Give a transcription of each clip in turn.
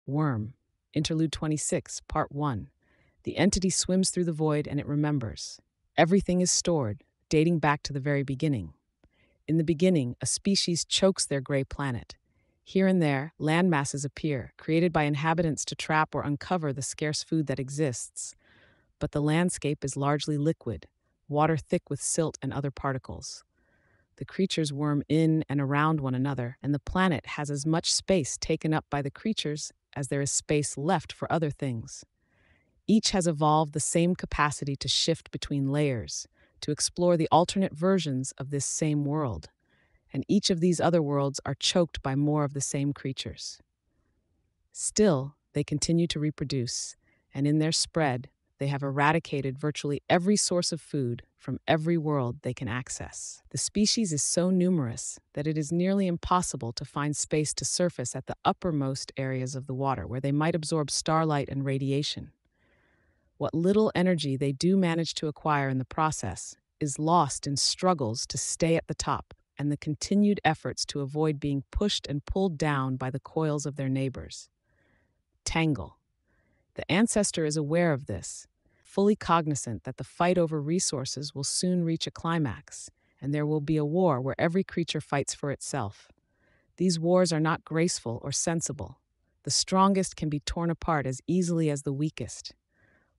Worm. Interlude 26, Part 1. The entity swims through the void and it remembers. Everything is stored, dating back to the very beginning. In the beginning, a species chokes their gray planet. Here and there, land masses appear, created by inhabitants to trap or uncover the scarce food that exists. But the landscape is largely liquid, water thick with silt and other particles. The creatures worm in and around one another, and the planet has as much space taken up by the creatures as there is space left for other things. Each has evolved the same capacity to shift between layers, to explore the alternate versions of this same world, and each of these other worlds are choked by more of the same creatures. Still, they continue to reproduce, and in their spread, they have eradicated virtually every source of food from every world they can access. The species is so numerous that it is nearly impossible to find space to surface at the uppermost areas of the water where they might absorb starlight and radiation. What little energy they do manage to acquire in the process is lost in struggles to stay at the top and the continued efforts to avoid being pushed and pulled down by the coils of their neighbors. Tangle. The ancestor is aware of this, fully cognizant that the fight over resources will soon reach a climax, and there will be a war where every creature fights for itself. These wars are not graceful or sensible. The strongest can be torn apart as easily as the weakest.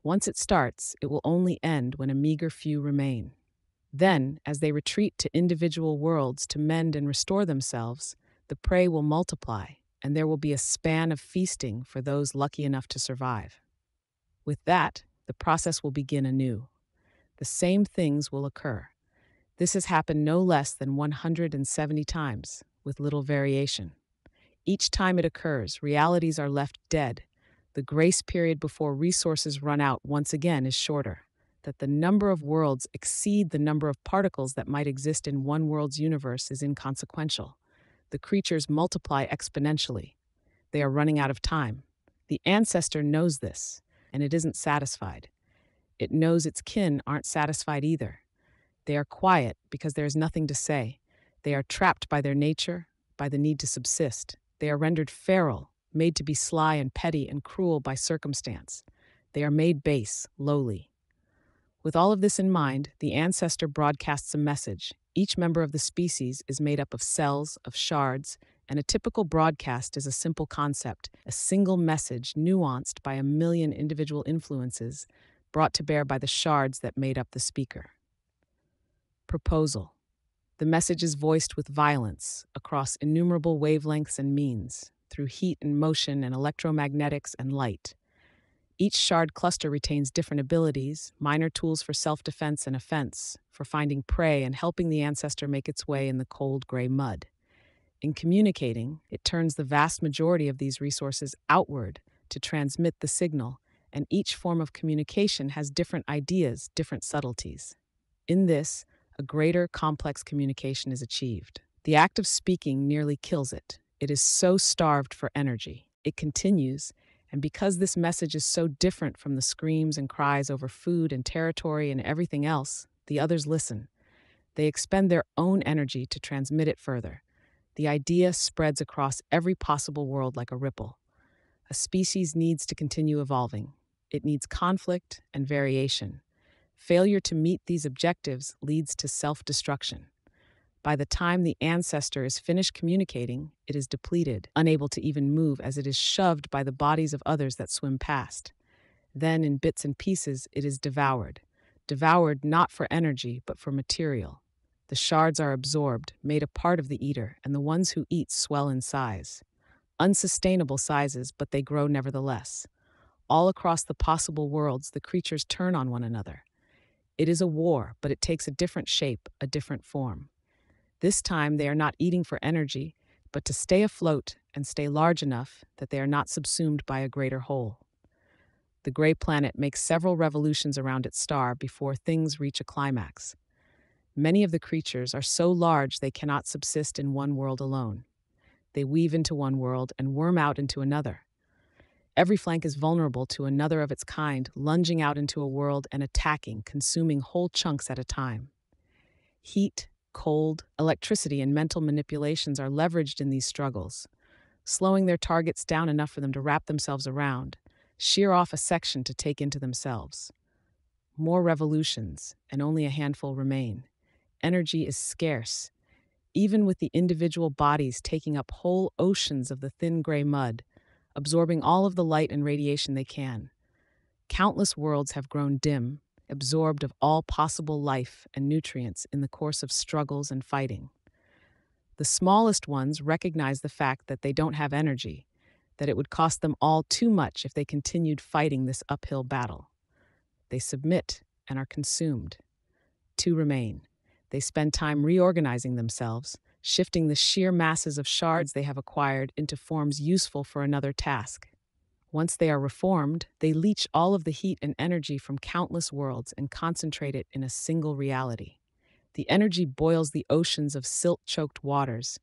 Once it starts, it will only end when a meager few remain. Then, as they retreat to individual worlds to mend and restore themselves, the prey will multiply, and there will be a span of feasting for those lucky enough to survive. With that, the process will begin anew. The same things will occur. This has happened no less than 170 times, with little variation. Each time it occurs, realities are left dead. The grace period before resources run out once again is shorter. That the number of worlds exceed the number of particles that might exist in one world's universe is inconsequential. The creatures multiply exponentially. They are running out of time. The ancestor knows this, and it isn't satisfied. It knows its kin aren't satisfied either. They are quiet because there is nothing to say. They are trapped by their nature, by the need to subsist. They are rendered feral, made to be sly and petty and cruel by circumstance. They are made base, lowly. With all of this in mind, the ancestor broadcasts a message. Each member of the species is made up of cells, of shards, and a typical broadcast is a simple concept, a single message nuanced by a million individual influences brought to bear by the shards that made up the speaker. Proposal. The message is voiced with violence across innumerable wavelengths and means, through heat and motion and electromagnetics and light. Each shard cluster retains different abilities, minor tools for self-defense and offense, for finding prey and helping the ancestor make its way in the cold gray mud. In communicating, it turns the vast majority of these resources outward to transmit the signal, and each form of communication has different ideas, different subtleties. In this, a greater, complex communication is achieved. The act of speaking nearly kills it. It is so starved for energy. It continues, and because this message is so different from the screams and cries over food and territory and everything else, the others listen. They expend their own energy to transmit it further. The idea spreads across every possible world like a ripple. A species needs to continue evolving. It needs conflict and variation. Failure to meet these objectives leads to self-destruction. By the time the ancestor is finished communicating, it is depleted, unable to even move as it is shoved by the bodies of others that swim past. Then, in bits and pieces, it is devoured. Devoured not for energy, but for material. The shards are absorbed, made a part of the eater, and the ones who eat swell in size. Unsustainable sizes, but they grow nevertheless. All across the possible worlds, the creatures turn on one another. It is a war, but it takes a different shape, a different form. This time, they are not eating for energy, but to stay afloat and stay large enough that they are not subsumed by a greater whole. The gray planet makes several revolutions around its star before things reach a climax. Many of the creatures are so large they cannot subsist in one world alone. They weave into one world and worm out into another. Every flank is vulnerable to another of its kind, lunging out into a world and attacking, consuming whole chunks at a time. Heat, cold, electricity, and mental manipulations are leveraged in these struggles. slowing their targets down enough for them to wrap themselves around, shear off a section to take into themselves. More revolutions, and only a handful remain. Energy is scarce, even with the individual bodies taking up whole oceans of the thin gray mud, absorbing all of the light and radiation they can. Countless worlds have grown dim, absorbed of all possible life and nutrients in the course of struggles and fighting. The smallest ones recognize the fact that they don't have energy, that it would cost them all too much if they continued fighting this uphill battle. They submit and are consumed. Two remain. They spend time reorganizing themselves, shifting the sheer masses of shards they have acquired into forms useful for another task. Once they are reformed, they leach all of the heat and energy from countless worlds and concentrate it in a single reality. The energy boils the oceans of silt-choked waters,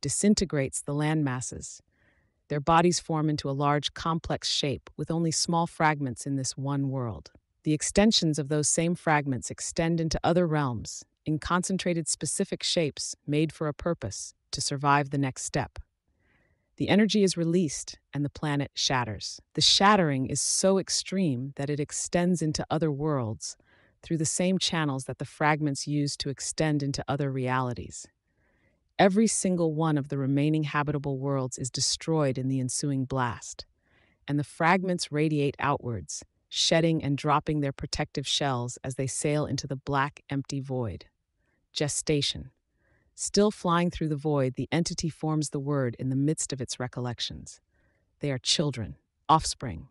disintegrates the land masses. Their bodies form into a large, complex shape with only small fragments in this one world. The extensions of those same fragments extend into other realms, in concentrated specific shapes made for a purpose, to survive the next step. The energy is released, and the planet shatters. The shattering is so extreme that it extends into other worlds through the same channels that the fragments use to extend into other realities. Every single one of the remaining habitable worlds is destroyed in the ensuing blast, and the fragments radiate outwards, shedding and dropping their protective shells as they sail into the black, empty void. Gestation. Still flying through the void, the entity forms the word in the midst of its recollections. They are children, offspring.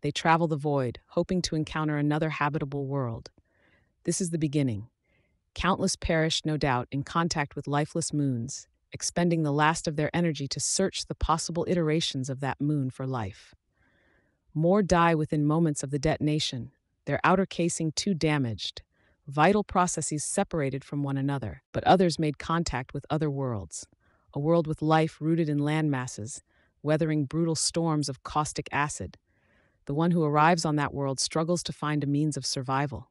They travel the void, hoping to encounter another habitable world. This is the beginning. Countless perish, no doubt, in contact with lifeless moons, expending the last of their energy to search the possible iterations of that moon for life. More die within moments of the detonation, their outer casing too damaged, vital processes separated from one another, but others made contact with other worlds, a world with life rooted in land masses, weathering brutal storms of caustic acid. The one who arrives on that world struggles to find a means of survival.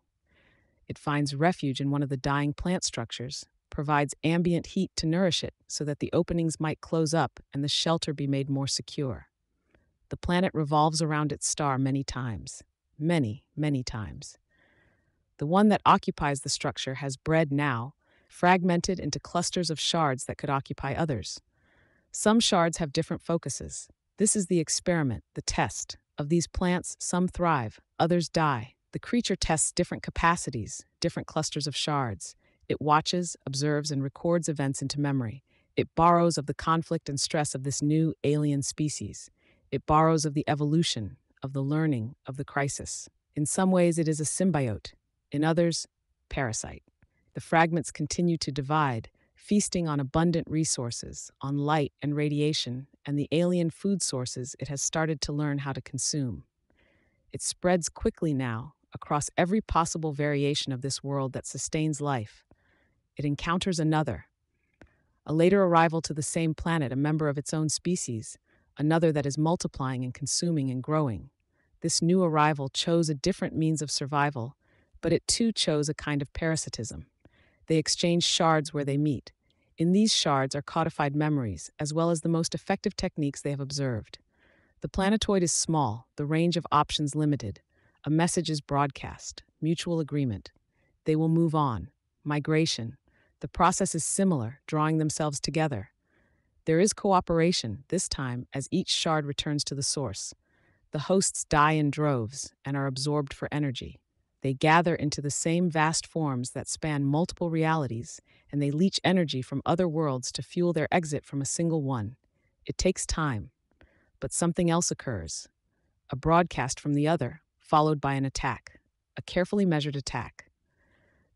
It finds refuge in one of the dying plant structures, provides ambient heat to nourish it so that the openings might close up and the shelter be made more secure. The planet revolves around its star many times. Many, many times. The one that occupies the structure has bred now, fragmented into clusters of shards that could occupy others. Some shards have different focuses. This is the experiment, the test. Of these plants, some thrive, others die. The creature tests different capacities, different clusters of shards. It watches, observes, and records events into memory. It borrows of the conflict and stress of this new alien species. It borrows of the evolution, of the learning, of the crisis. In some ways, it is a symbiote. In others, parasite. The fragments continue to divide, feasting on abundant resources, on light and radiation, and the alien food sources it has started to learn how to consume. It spreads quickly now, across every possible variation of this world that sustains life. It encounters another. A later arrival to the same planet, a member of its own species, another that is multiplying and consuming and growing. This new arrival chose a different means of survival, but it too chose a kind of parasitism. They exchange shards where they meet. In these shards are codified memories, as well as the most effective techniques they have observed. The planetoid is small, the range of options limited. A message is broadcast, mutual agreement. They will move on. Migration. The process is similar, drawing themselves together. There is cooperation, this time, as each shard returns to the source. The hosts die in droves and are absorbed for energy. They gather into the same vast forms that span multiple realities, and they leach energy from other worlds to fuel their exit from a single one. It takes time, but something else occurs. A broadcast from the other, followed by an attack, a carefully measured attack.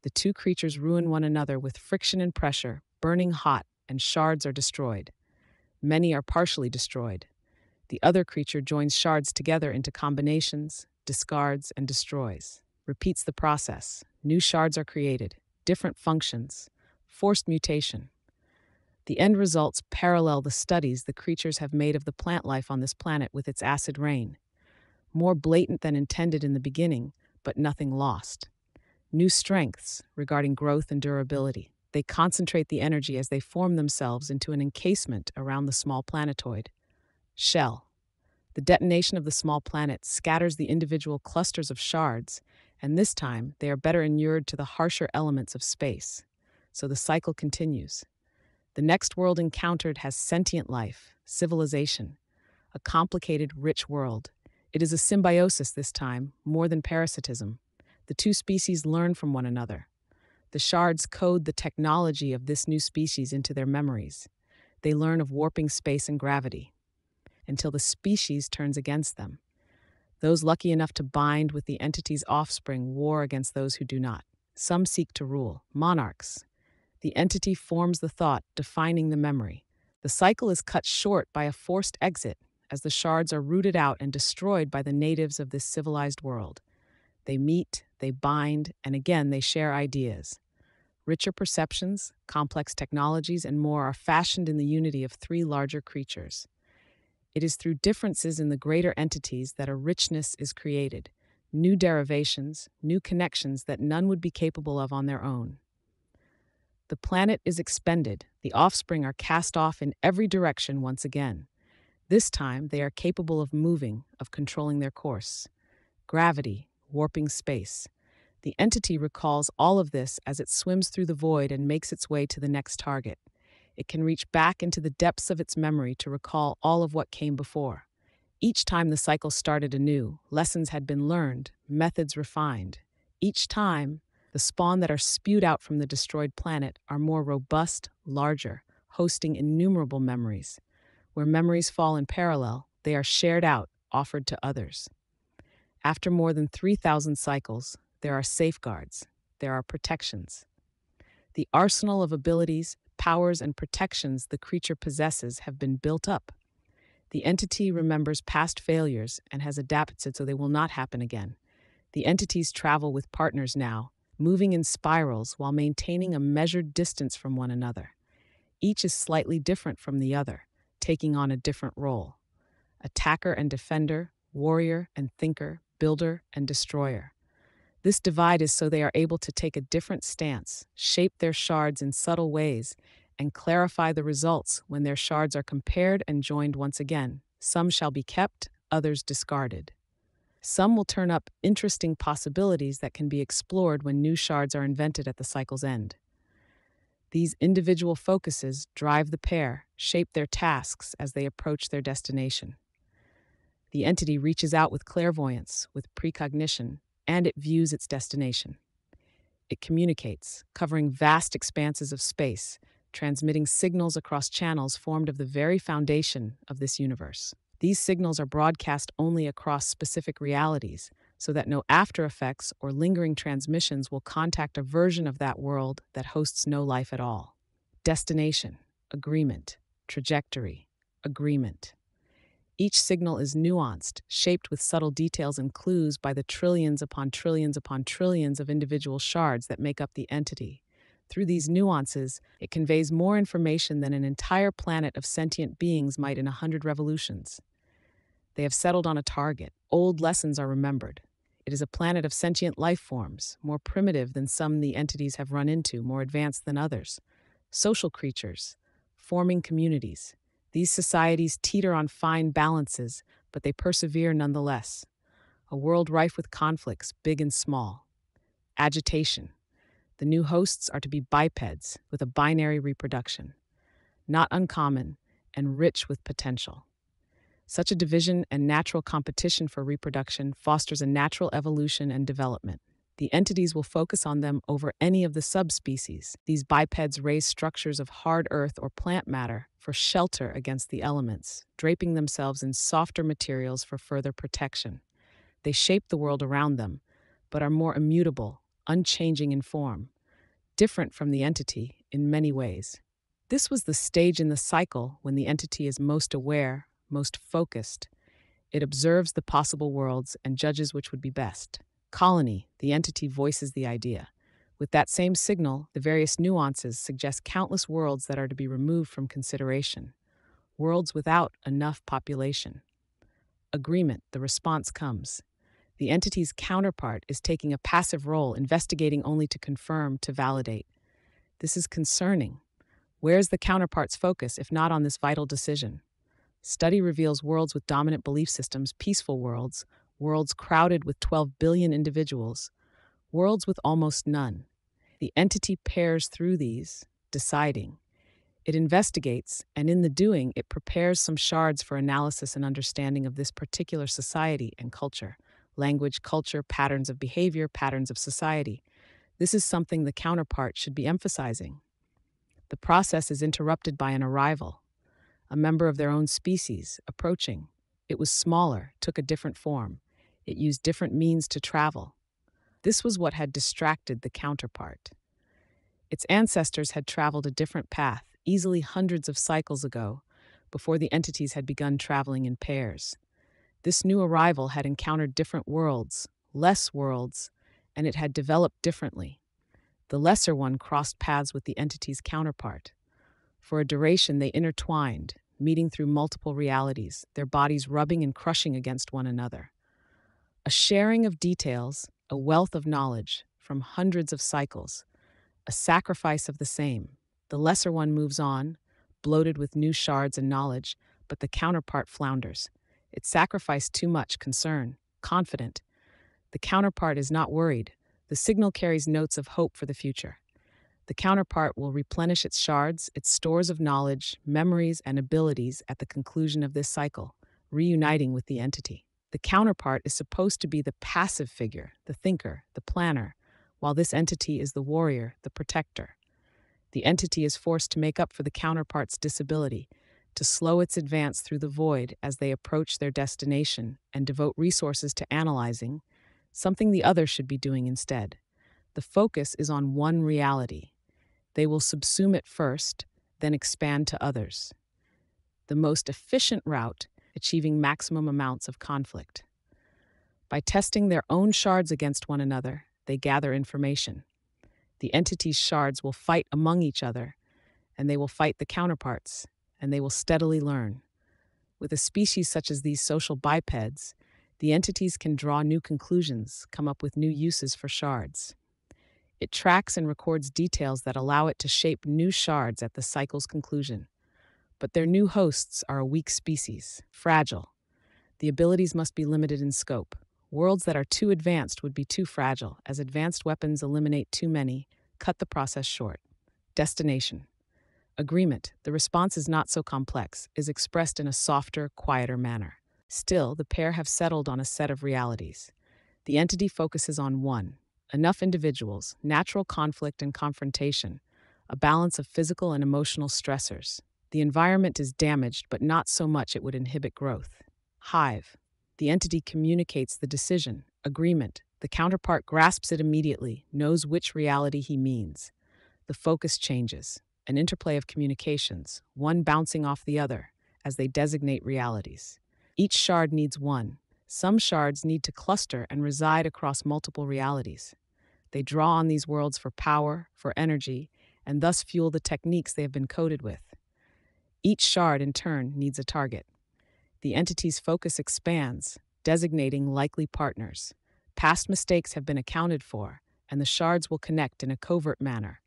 The two creatures ruin one another with friction and pressure, burning hot, and shards are destroyed. Many are partially destroyed. The other creature joins shards together into combinations, discards, and destroys. Repeats the process. New shards are created, different functions, forced mutation. The end results parallel the studies the creatures have made of the plant life on this planet with its acid rain. More blatant than intended in the beginning, but nothing lost. New strengths regarding growth and durability. They concentrate the energy as they form themselves into an encasement around the small planetoid. Shell. The detonation of the small planet scatters the individual clusters of shards, and this time they are better inured to the harsher elements of space. So the cycle continues. The next world encountered has sentient life, civilization, a complicated, rich world. It is a symbiosis this time, more than parasitism. The two species learn from one another. The shards code the technology of this new species into their memories. They learn of warping space and gravity, until the species turns against them. Those lucky enough to bind with the entity's offspring war against those who do not. Some seek to rule, monarchs. The entity forms the thought, defining the memory. The cycle is cut short by a forced exit, as the shards are rooted out and destroyed by the natives of this civilized world. They meet, they bind, and again they share ideas. Richer perceptions, complex technologies, and more are fashioned in the unity of three larger creatures. It is through differences in the greater entities that a richness is created, new derivations, new connections that none would be capable of on their own. The planet is expended, the offspring are cast off in every direction once again. This time they are capable of moving, of controlling their course. Gravity, warping space. The entity recalls all of this as it swims through the void and makes its way to the next target. It can reach back into the depths of its memory to recall all of what came before. Each time the cycle started anew, lessons had been learned, methods refined. Each time, the spawn that are spewed out from the destroyed planet are more robust, larger, hosting innumerable memories. Where memories fall in parallel, they are shared out, offered to others. After more than 3,000 cycles, there are safeguards, there are protections. The arsenal of abilities, powers, and protections the creature possesses have been built up. The entity remembers past failures and has adapted so they will not happen again. The entities travel with partners now, moving in spirals while maintaining a measured distance from one another. Each is slightly different from the other, taking on a different role. Attacker and defender, warrior and thinker, builder and destroyer. This divide is so they are able to take a different stance, shape their shards in subtle ways, and clarify the results when their shards are compared and joined once again. Some shall be kept, others discarded. Some will turn up interesting possibilities that can be explored when new shards are invented at the cycle's end. These individual focuses drive the pair, shape their tasks as they approach their destination. The entity reaches out with clairvoyance, with precognition, and it views its destination. It communicates, covering vast expanses of space, transmitting signals across channels formed of the very foundation of this universe. These signals are broadcast only across specific realities, so that no after effects or lingering transmissions will contact a version of that world that hosts no life at all. Destination, agreement, trajectory, agreement. Each signal is nuanced, shaped with subtle details and clues by the trillions upon trillions upon trillions of individual shards that make up the entity. Through these nuances, it conveys more information than an entire planet of sentient beings might in 100 revolutions. They have settled on a target. Old lessons are remembered. It is a planet of sentient life forms, more primitive than some the entities have run into, more advanced than others. Social creatures, forming communities. These societies teeter on fine balances, but they persevere nonetheless. A world rife with conflicts, big and small. Agitation. The new hosts are to be bipeds with a binary reproduction. Not uncommon and rich with potential. Such a division and natural competition for reproduction fosters a natural evolution and development. The entities will focus on them over any of the subspecies. These bipeds raise structures of hard earth or plant matter for shelter against the elements, draping themselves in softer materials for further protection. They shape the world around them, but are more immutable, unchanging in form, different from the entity in many ways. This was the stage in the cycle when the entity is most aware, most focused. It observes the possible worlds and judges which would be best. Colony, the entity voices the idea. With that same signal, the various nuances suggest countless worlds that are to be removed from consideration. Worlds without enough population. Agreement, the response comes. The entity's counterpart is taking a passive role, investigating only to confirm, to validate. This is concerning. Where's the counterpart's focus if not on this vital decision? Study reveals worlds with dominant belief systems, peaceful worlds, worlds crowded with 12 billion individuals, worlds with almost none. The entity pairs through these, deciding. It investigates, and in the doing, it prepares some shards for analysis and understanding of this particular society and culture. Language, culture, patterns of behavior, patterns of society. This is something the counterpart should be emphasizing. The process is interrupted by an arrival, a member of their own species, approaching. It was smaller, took a different form. It used different means to travel. This was what had distracted the counterpart. Its ancestors had traveled a different path, easily hundreds of cycles ago, before the entities had begun traveling in pairs. This new arrival had encountered different worlds, less worlds, and it had developed differently. The lesser one crossed paths with the entity's counterpart. For a duration, they intertwined, meeting through multiple realities, their bodies rubbing and crushing against one another. A sharing of details, a wealth of knowledge from hundreds of cycles, a sacrifice of the same. The lesser one moves on, bloated with new shards and knowledge, but the counterpart flounders. It sacrificed too much concern, confident. The counterpart is not worried. The signal carries notes of hope for the future. The counterpart will replenish its shards, its stores of knowledge, memories, and abilities at the conclusion of this cycle, reuniting with the entity. The counterpart is supposed to be the passive figure, the thinker, the planner, while this entity is the warrior, the protector. The entity is forced to make up for the counterpart's disability, to slow its advance through the void as they approach their destination and devote resources to analyzing, something the other should be doing instead. The focus is on one reality. They will subsume it first, then expand to others. The most efficient route, achieving maximum amounts of conflict. By testing their own shards against one another, they gather information. The entity's shards will fight among each other, and they will fight the counterparts, and they will steadily learn. With a species such as these social bipeds, the entities can draw new conclusions, come up with new uses for shards. It tracks and records details that allow it to shape new shards at the cycle's conclusion. But their new hosts are a weak species, fragile. The abilities must be limited in scope. Worlds that are too advanced would be too fragile, as advanced weapons eliminate too many, cut the process short. Destination. Agreement, the response is not so complex, is expressed in a softer, quieter manner. Still, the pair have settled on a set of realities. The entity focuses on one, enough individuals, natural conflict and confrontation, a balance of physical and emotional stressors. The environment is damaged, but not so much it would inhibit growth. Hive. The entity communicates the decision, agreement. The counterpart grasps it immediately, knows which reality he means. The focus changes, an interplay of communications, one bouncing off the other, as they designate realities. Each shard needs one. Some shards need to cluster and reside across multiple realities. They draw on these worlds for power, for energy, and thus fuel the techniques they have been coded with. Each shard, in turn, needs a target. The entity's focus expands, designating likely partners. Past mistakes have been accounted for, and the shards will connect in a covert manner.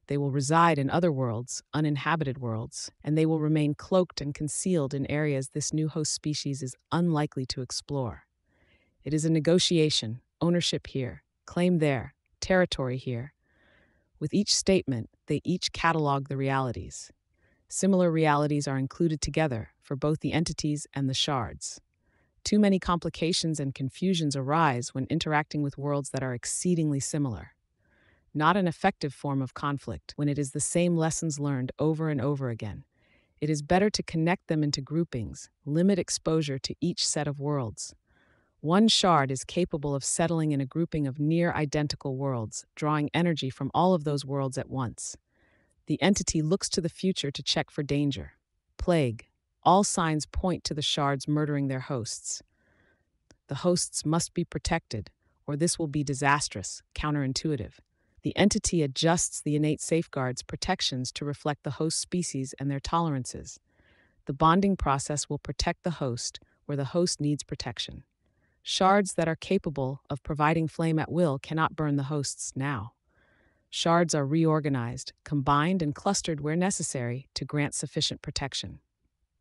They will reside in other worlds, uninhabited worlds, and they will remain cloaked and concealed in areas this new host species is unlikely to explore. It is a negotiation, ownership here, claim there, territory here. With each statement, they each catalog the realities. Similar realities are included together for both the entities and the shards. Too many complications and confusions arise when interacting with worlds that are exceedingly similar. Not an effective form of conflict when it is the same lessons learned over and over again. It is better to connect them into groupings, limit exposure to each set of worlds. One shard is capable of settling in a grouping of near-identical worlds, drawing energy from all of those worlds at once. The entity looks to the future to check for danger. Plague. All signs point to the shards murdering their hosts. The hosts must be protected, or this will be disastrous, counterintuitive. The entity adjusts the innate safeguards, protections to reflect the host species and their tolerances. The bonding process will protect the host where the host needs protection. Shards that are capable of providing flame at will cannot burn the hosts now. Shards are reorganized, combined, and clustered where necessary to grant sufficient protection.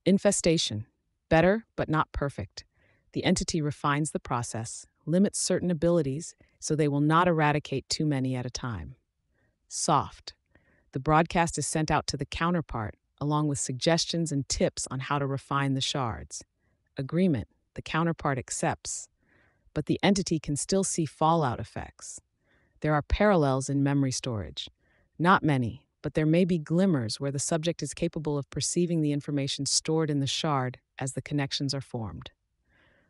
Infestation. better, but not perfect. The entity refines the process, limits certain abilities so they will not eradicate too many at a time. Soft. The broadcast is sent out to the counterpart, along with suggestions and tips on how to refine the shards. Agreement. The counterpart accepts, but the entity can still see fallout effects. There are parallels in memory storage. Not many, but there may be glimmers where the subject is capable of perceiving the information stored in the shard as the connections are formed.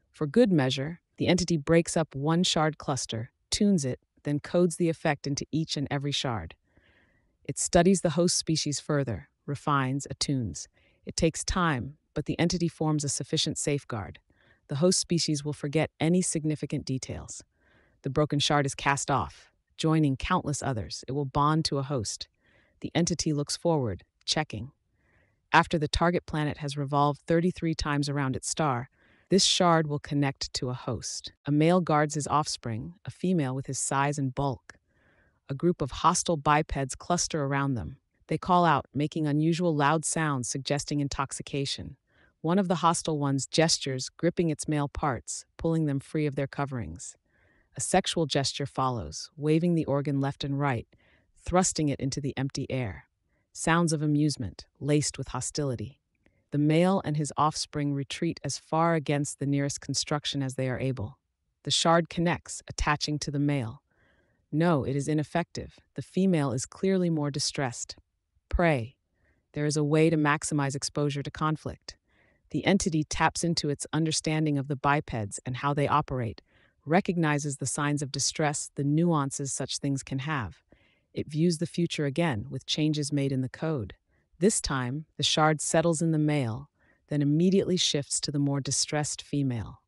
For good measure, the entity breaks up one shard cluster, tunes it, then codes the effect into each and every shard. It studies the host species further, refines, attunes. It takes time, but the entity forms a sufficient safeguard. The host species will forget any significant details. The broken shard is cast off, joining countless others. It will bond to a host. The entity looks forward, checking. After the target planet has revolved 33 times around its star, this shard will connect to a host. A male guards his offspring, a female with his size and bulk. A group of hostile bipeds cluster around them. They call out, making unusual loud sounds suggesting intoxication. One of the hostile ones gestures, gripping its male parts, pulling them free of their coverings. A sexual gesture follows, waving the organ left and right, thrusting it into the empty air. Sounds of amusement, laced with hostility. The male and his offspring retreat as far against the nearest construction as they are able. The shard connects, attaching to the male. No, it is ineffective. The female is clearly more distressed. Pray. There is a way to maximize exposure to conflict. The entity taps into its understanding of the bipeds and how they operate, recognizes the signs of distress, the nuances such things can have. It views the future again, with changes made in the code. This time, the shard settles in the male, then immediately shifts to the more distressed female.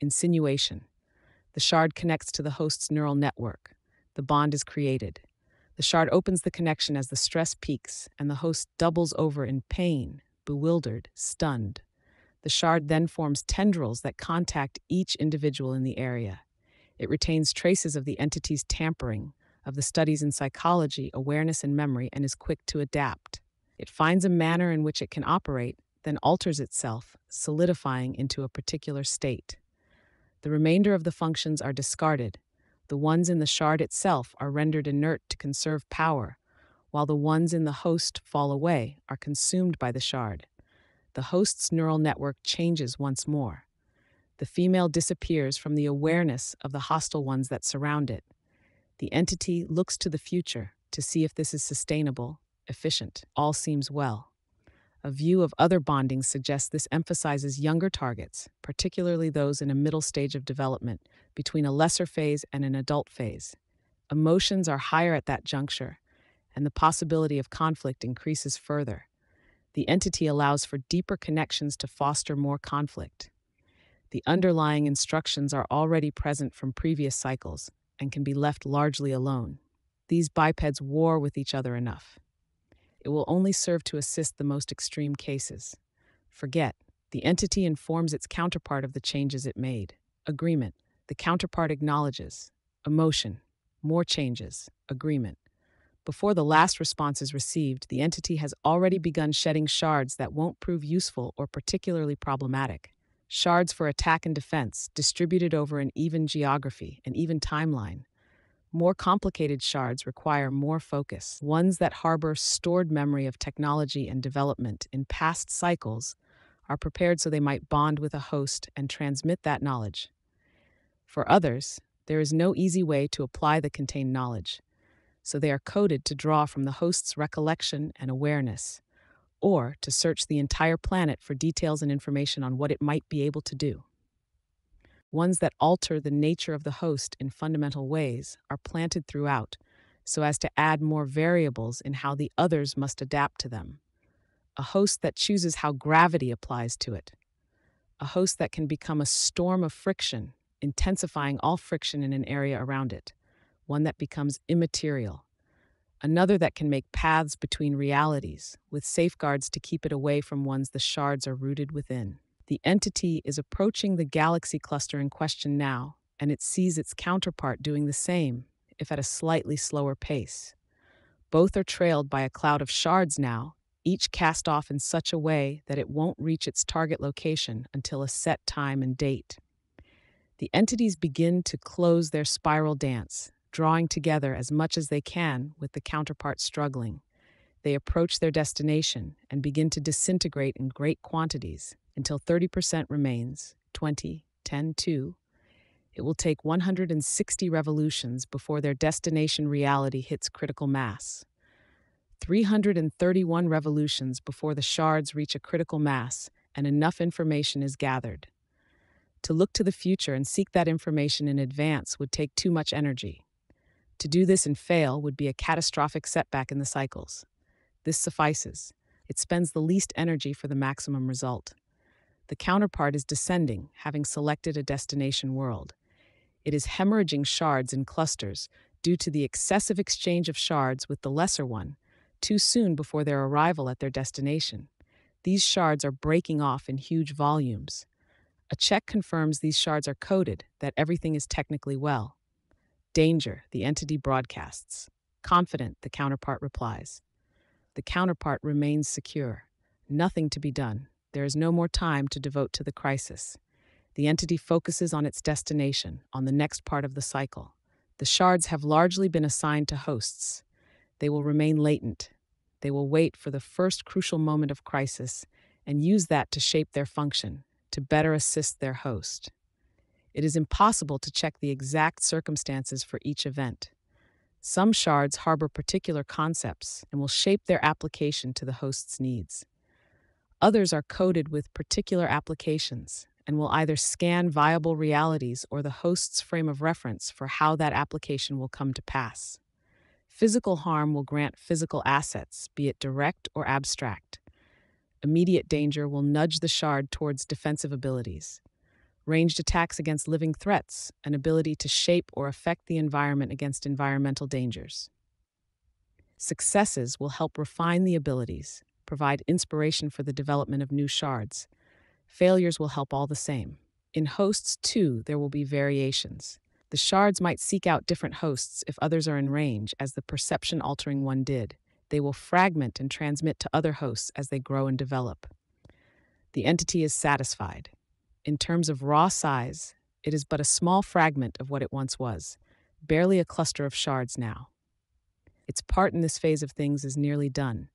Insinuation. The shard connects to the host's neural network. The bond is created. The shard opens the connection as the stress peaks, and the host doubles over in pain, bewildered, stunned. The shard then forms tendrils that contact each individual in the area. It retains traces of the entity's tampering, of the studies in psychology, awareness, and memory, and is quick to adapt. It finds a manner in which it can operate, then alters itself, solidifying into a particular state. The remainder of the functions are discarded. The ones in the shard itself are rendered inert to conserve power, while the ones in the host fall away, are consumed by the shard. The host's neural network changes once more. The female disappears from the awareness of the hostile ones that surround it. The entity looks to the future to see if this is sustainable, efficient. All seems well. A view of other bondings suggests this emphasizes younger targets, particularly those in a middle stage of development, between a lesser phase and an adult phase. Emotions are higher at that juncture, and the possibility of conflict increases further. The entity allows for deeper connections to foster more conflict. The underlying instructions are already present from previous cycles and can be left largely alone. These bipeds war with each other enough. It will only serve to assist the most extreme cases. Forget. The entity informs its counterpart of the changes it made. Agreement. The counterpart acknowledges. Emotion. More changes. Agreement. Before the last response is received, the entity has already begun shedding shards that won't prove useful or particularly problematic. Shards for attack and defense, distributed over an even geography, an even timeline. More complicated shards require more focus. Ones that harbor stored memory of technology and development in past cycles are prepared so they might bond with a host and transmit that knowledge. For others, there is no easy way to apply the contained knowledge, so they are coded to draw from the host's recollection and awareness, or to search the entire planet for details and information on what it might be able to do. Ones that alter the nature of the host in fundamental ways are planted throughout, so as to add more variables in how the others must adapt to them. A host that chooses how gravity applies to it. A host that can become a storm of friction, intensifying all friction in an area around it. One that becomes immaterial. Another that can make paths between realities, with safeguards to keep it away from ones the shards are rooted within. The entity is approaching the galaxy cluster in question now, and it sees its counterpart doing the same, if at a slightly slower pace. Both are trailed by a cloud of shards now, each cast off in such a way that it won't reach its target location until a set time and date. The entities begin to close their spiral dance, drawing together as much as they can with the counterpart struggling. They approach their destination and begin to disintegrate in great quantities until 30% remains, 20, 10, 2. It will take 160 revolutions before their destination reality hits critical mass. 331 revolutions before the shards reach a critical mass and enough information is gathered. To look to the future and seek that information in advance would take too much energy. To do this and fail would be a catastrophic setback in the cycles. This suffices. It spends the least energy for the maximum result. The counterpart is descending, having selected a destination world. It is hemorrhaging shards in clusters due to the excessive exchange of shards with the lesser one, too soon before their arrival at their destination. These shards are breaking off in huge volumes. A check confirms these shards are coded, that everything is technically well. Danger, the entity broadcasts. Confident, the counterpart replies. The counterpart remains secure. Nothing to be done. There is no more time to devote to the crisis. The entity focuses on its destination, on the next part of the cycle. The shards have largely been assigned to hosts. They will remain latent. They will wait for the first crucial moment of crisis and use that to shape their function, to better assist their host. It is impossible to check the exact circumstances for each event. Some shards harbor particular concepts and will shape their application to the host's needs. Others are coded with particular applications and will either scan viable realities or the host's frame of reference for how that application will come to pass. Physical harm will grant physical assets, be it direct or abstract. Immediate danger will nudge the shard towards defensive abilities. Ranged attacks against living threats, an ability to shape or affect the environment against environmental dangers. Successes will help refine the abilities, provide inspiration for the development of new shards. Failures will help all the same. In hosts, too, there will be variations. The shards might seek out different hosts if others are in range, as the perception-altering one did. They will fragment and transmit to other hosts as they grow and develop. The entity is satisfied. In terms of raw size, it is but a small fragment of what it once was, barely a cluster of shards now. Its part in this phase of things is nearly done.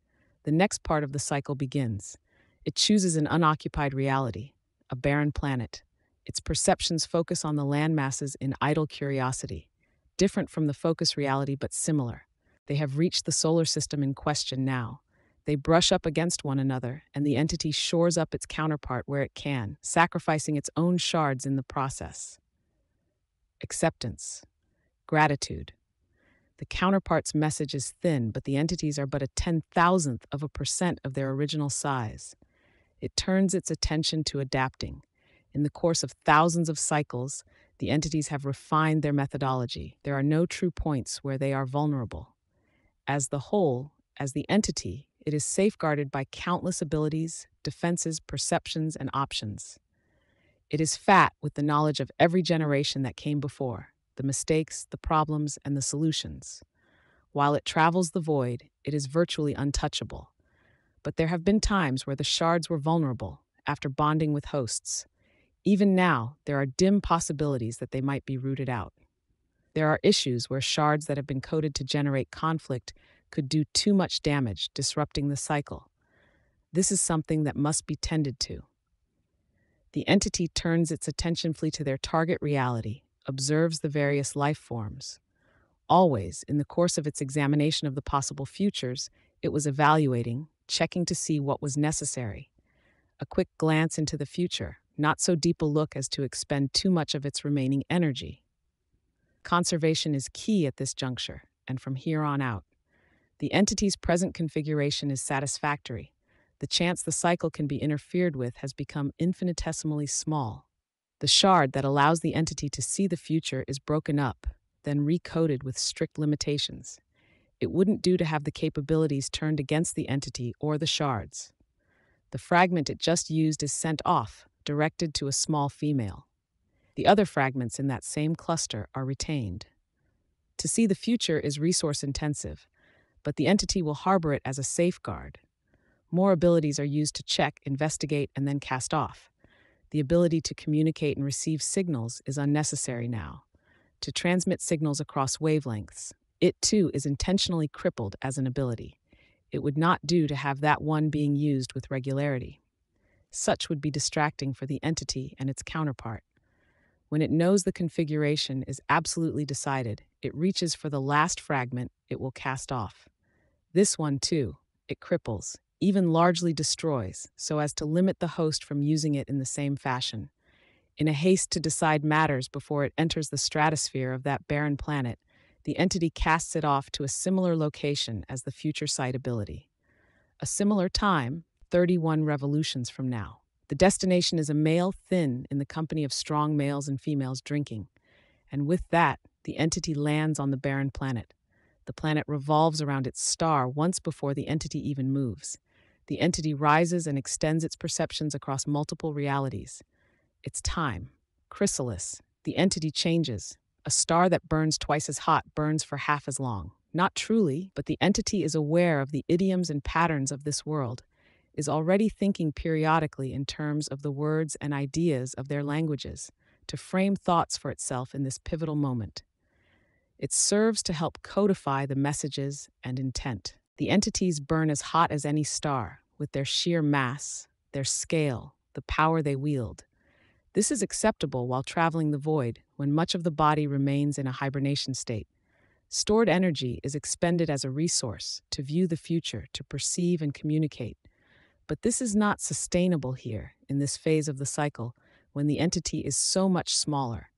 The next part of the cycle begins. It chooses an unoccupied reality, a barren planet. Its perceptions focus on the land masses in idle curiosity, different from the focus reality but similar. They have reached the solar system in question now. They brush up against one another, and the entity shores up its counterpart where it can, sacrificing its own shards in the process. Acceptance. Gratitude. The counterpart's message is thin, but the entities are but a 10,000th of a percent of their original size. It turns its attention to adapting. In the course of thousands of cycles, the entities have refined their methodology. There are no true points where they are vulnerable. As the whole, as the entity, it is safeguarded by countless abilities, defenses, perceptions, and options. It is fat with the knowledge of every generation that came before, the mistakes, the problems, and the solutions. While it travels the void, it is virtually untouchable. But there have been times where the shards were vulnerable, after bonding with hosts. Even now, there are dim possibilities that they might be rooted out. There are issues where shards that have been coded to generate conflict could do too much damage, disrupting the cycle. This is something that must be tended to. The entity turns its attention fully to their target reality, observes the various life forms. Always, in the course of its examination of the possible futures, it was evaluating, checking to see what was necessary. A quick glance into the future, not so deep a look as to expend too much of its remaining energy. Conservation is key at this juncture, and from here on out. The entity's present configuration is satisfactory. The chance the cycle can be interfered with has become infinitesimally small. The shard that allows the entity to see the future is broken up, then recoded with strict limitations. It wouldn't do to have the capabilities turned against the entity or the shards. The fragment it just used is sent off, directed to a small female. The other fragments in that same cluster are retained. To see the future is resource-intensive, but the entity will harbor it as a safeguard. More abilities are used to check, investigate, and then cast off. The ability to communicate and receive signals is unnecessary now. To transmit signals across wavelengths, it too is intentionally crippled as an ability. It would not do to have that one being used with regularity. Such would be distracting for the entity and its counterpart. When it knows the configuration is absolutely decided, it reaches for the last fragment it will cast off. This one, too, it cripples, even largely destroys, so as to limit the host from using it in the same fashion. In a haste to decide matters before it enters the stratosphere of that barren planet, the entity casts it off to a similar location as the future sight ability. A similar time, 31 revolutions from now. The destination is a male thin in the company of strong males and females drinking, and with that, the entity lands on the barren planet. The planet revolves around its star once before the entity even moves. The entity rises and extends its perceptions across multiple realities. It's time. Chrysalis. The entity changes. A star that burns twice as hot burns for half as long. Not truly, but the entity is aware of the idioms and patterns of this world, is already thinking periodically in terms of the words and ideas of their languages to frame thoughts for itself in this pivotal moment. It serves to help codify the messages and intent. The entities burn as hot as any star, with their sheer mass, their scale, the power they wield. This is acceptable while traveling the void, when much of the body remains in a hibernation state. Stored energy is expended as a resource to view the future, to perceive and communicate. But this is not sustainable here, in this phase of the cycle, when the entity is so much smaller.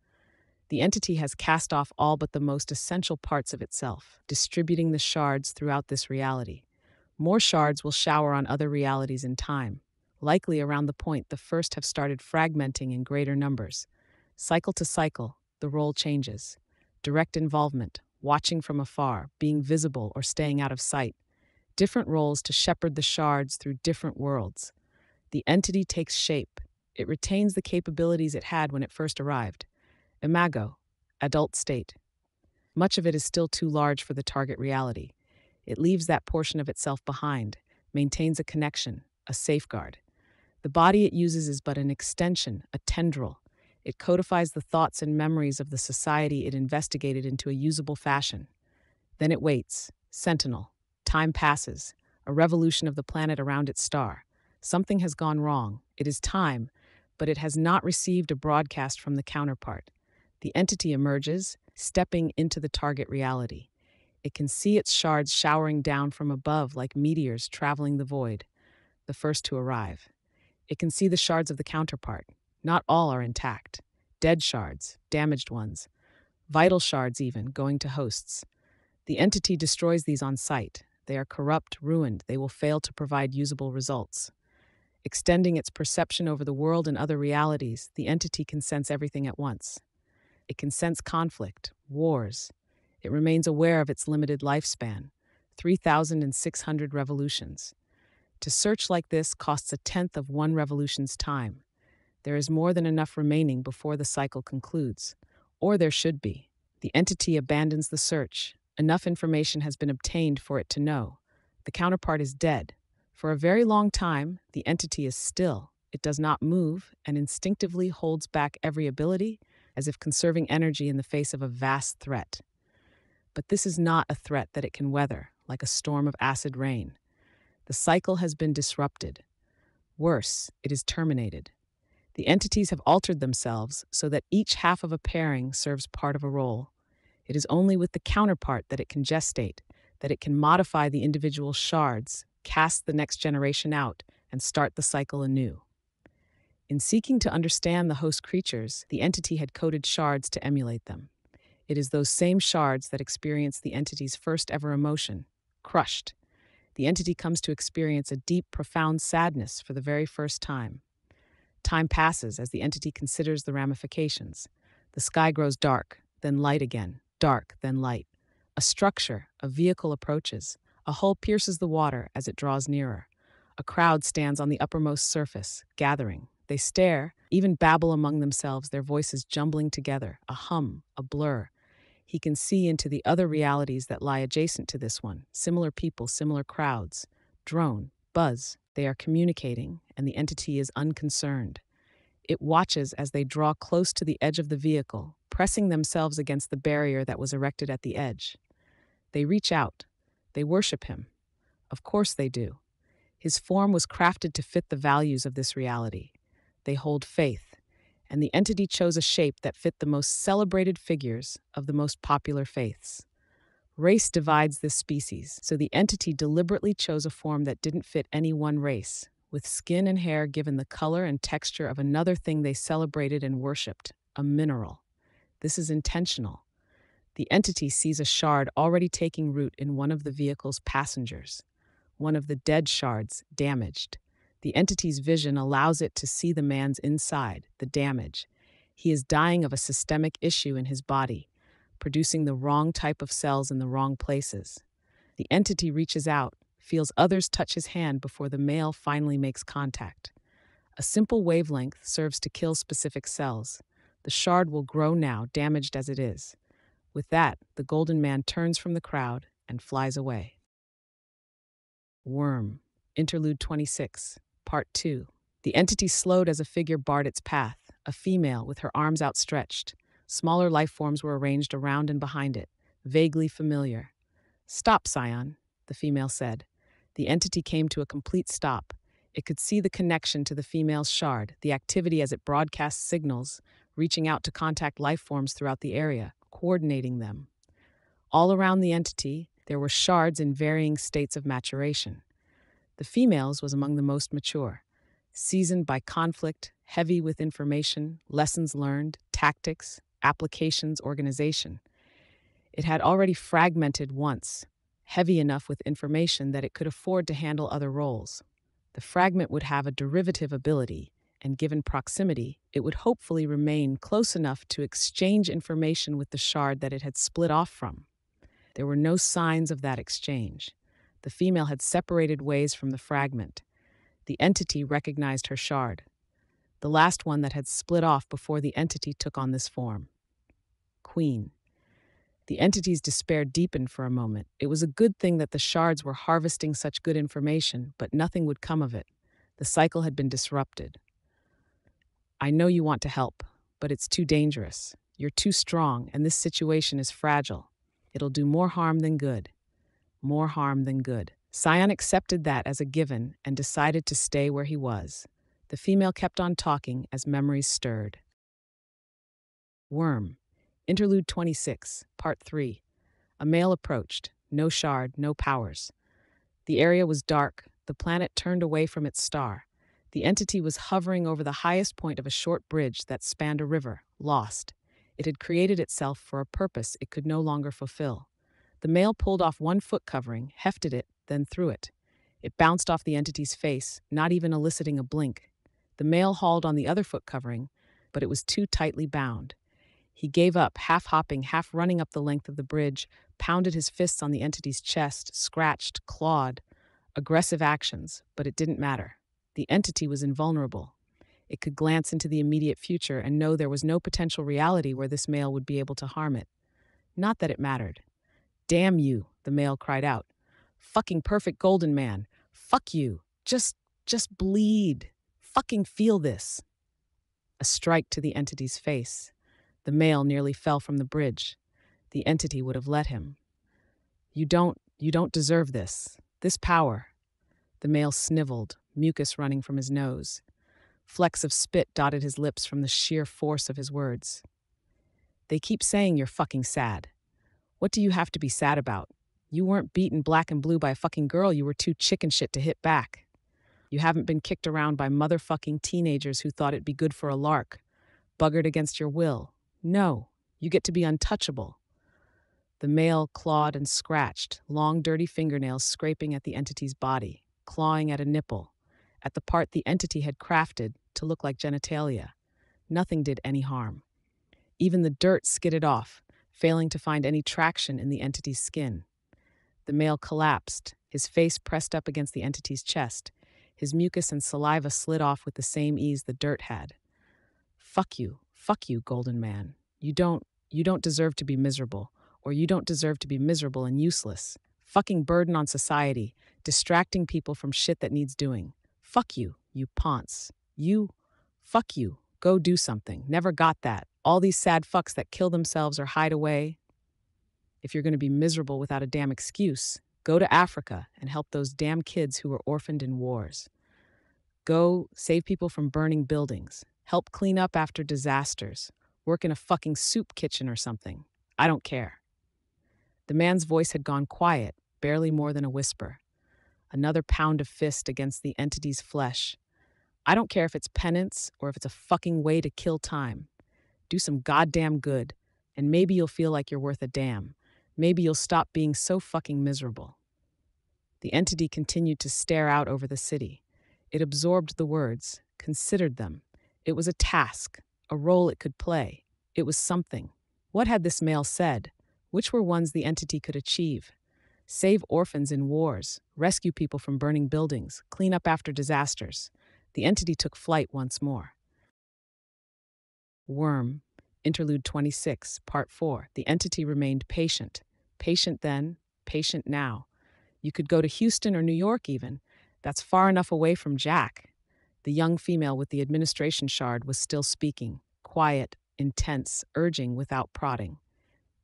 The entity has cast off all but the most essential parts of itself, distributing the shards throughout this reality. More shards will shower on other realities in time, likely around the point the first have started fragmenting in greater numbers. Cycle to cycle, the role changes. Direct involvement, watching from afar, being visible or staying out of sight. Different roles to shepherd the shards through different worlds. The entity takes shape. It retains the capabilities it had when it first arrived. Imago, adult state. Much of it is still too large for the target reality. It leaves that portion of itself behind, maintains a connection, a safeguard. The body it uses is but an extension, a tendril. It codifies the thoughts and memories of the society it investigated into a usable fashion. Then it waits, sentinel. Time passes, a revolution of the planet around its star. Something has gone wrong. It is time, but it has not received a broadcast from the counterpart. The entity emerges, stepping into the target reality. It can see its shards showering down from above like meteors traveling the void, the first to arrive. It can see the shards of the counterpart. Not all are intact. Dead shards, damaged ones, vital shards even, going to hosts. The entity destroys these on sight. They are corrupt, ruined. They will fail to provide usable results. Extending its perception over the world and other realities, the entity can sense everything at once. It can sense conflict, wars. It remains aware of its limited lifespan, 3,600 revolutions. To search like this costs a tenth of one revolution's time. There is more than enough remaining before the cycle concludes. Or there should be. The entity abandons the search. Enough information has been obtained for it to know. The counterpart is dead. For a very long time, the entity is still. It does not move and instinctively holds back every ability, as if conserving energy in the face of a vast threat. But this is not a threat that it can weather, like a storm of acid rain. The cycle has been disrupted. Worse, it is terminated. The entities have altered themselves so that each half of a pairing serves part of a role. It is only with the counterpart that it can gestate, that it can modify the individual shards, cast the next generation out, and start the cycle anew. In seeking to understand the host creatures, the entity had coded shards to emulate them. It is those same shards that experience the entity's first ever emotion, crushed. The entity comes to experience a deep, profound sadness for the very first time. Time passes as the entity considers the ramifications. The sky grows dark, then light again, dark, then light. A structure, a vehicle approaches. A hull pierces the water as it draws nearer. A crowd stands on the uppermost surface, gathering. They stare, even babble among themselves, their voices jumbling together, a hum, a blur. He can see into the other realities that lie adjacent to this one, similar people, similar crowds. Drone, buzz, They are communicating, and the entity is unconcerned. It watches as they draw close to the edge of the vehicle, pressing themselves against the barrier that was erected at the edge. They reach out. They worship him. Of course they do. His form was crafted to fit the values of this reality. They hold faith, and the entity chose a shape that fit the most celebrated figures of the most popular faiths. Race divides this species, so the entity deliberately chose a form that didn't fit any one race, with skin and hair given the color and texture of another thing they celebrated and worshipped, a mineral. This is intentional. The entity sees a shard already taking root in one of the vehicle's passengers, one of the dead shards damaged. The entity's vision allows it to see the man's inside, the damage. He is dying of a systemic issue in his body, producing the wrong type of cells in the wrong places. The entity reaches out, feels others touch his hand before the male finally makes contact. A simple wavelength serves to kill specific cells. The shard will grow now, damaged as it is. With that, the golden man turns from the crowd and flies away. Worm. Interlude 26, Part 2. The entity slowed as a figure barred its path, a female with her arms outstretched. Smaller life forms were arranged around and behind it, vaguely familiar. "Stop, Scion," the female said. The entity came to a complete stop. It could see the connection to the female's shard, the activity as it broadcasts signals, reaching out to contact life forms throughout the area, coordinating them. All around the entity, there were shards in varying states of maturation. The female's was among the most mature, seasoned by conflict, heavy with information, lessons learned, tactics, applications, organization. It had already fragmented once, heavy enough with information that it could afford to handle other roles. The fragment would have a derivative ability, and given proximity, it would hopefully remain close enough to exchange information with the shard that it had split off from. There were no signs of that exchange. The female had separated ways from the fragment. The entity recognized her shard, the last one that had split off before the entity took on this form. Queen. The entity's despair deepened for a moment. It was a good thing that the shards were harvesting such good information, but nothing would come of it. The cycle had been disrupted. "I know you want to help, but it's too dangerous. You're too strong, and this situation is fragile. It'll do more harm than good. More harm than good." Scion accepted that as a given and decided to stay where he was. The female kept on talking as memories stirred. Worm. Interlude 26, Part 3. A male approached. No shard, no powers. The area was dark. The planet turned away from its star. The entity was hovering over the highest point of a short bridge that spanned a river, lost. It had created itself for a purpose it could no longer fulfill. The male pulled off one foot covering, hefted it, then threw it. It bounced off the entity's face, not even eliciting a blink. The male hauled on the other foot covering, but it was too tightly bound. He gave up, half hopping, half running up the length of the bridge, pounded his fists on the entity's chest, scratched, clawed. Aggressive actions, but it didn't matter. The entity was invulnerable. It could glance into the immediate future and know there was no potential reality where this male would be able to harm it. Not that it mattered. "Damn you," the male cried out. "Fucking perfect golden man. Fuck you. Just bleed. Fucking feel this." A strike to the entity's face. The male nearly fell from the bridge. The entity would have let him. You don't deserve this. This power." The male sniveled, mucus running from his nose. Flecks of spit dotted his lips from the sheer force of his words. "They keep saying you're fucking sad. What do you have to be sad about? You weren't beaten black and blue by a fucking girl you were too chicken shit to hit back. You haven't been kicked around by motherfucking teenagers who thought it'd be good for a lark, buggered against your will. No, you get to be untouchable." The male clawed and scratched, long dirty fingernails scraping at the entity's body, clawing at a nipple, at the part the entity had crafted to look like genitalia. Nothing did any harm. Even the dirt skidded off, failing to find any traction in the entity's skin. The male collapsed, his face pressed up against the entity's chest. His mucus and saliva slid off with the same ease the dirt had. Fuck you, golden man. You don't deserve to be miserable, or you don't deserve to be miserable and useless. Fucking burden on society, distracting people from shit that needs doing. Fuck you, you ponce. You, fuck you. Go do something. Never got that. All these sad fucks that kill themselves or hide away. If you're going to be miserable without a damn excuse, go to Africa and help those damn kids who were orphaned in wars. Go save people from burning buildings. Help clean up after disasters. Work in a fucking soup kitchen or something. I don't care. The man's voice had gone quiet, barely more than a whisper. Another pound of fist against the entity's flesh. I don't care if it's penance or if it's a fucking way to kill time. Do some goddamn good, and maybe you'll feel like you're worth a damn. Maybe you'll stop being so fucking miserable. The entity continued to stare out over the city. It absorbed the words, considered them. It was a task, a role it could play. It was something. What had this male said? Which were ones the entity could achieve? Save orphans in wars, rescue people from burning buildings, clean up after disasters. The entity took flight once more. Worm, Interlude 26, Part 4. The entity remained patient. Patient then, patient now. You could go to Houston or New York even. That's far enough away from Jack. The young female with the administration shard was still speaking, quiet, intense, urging without prodding.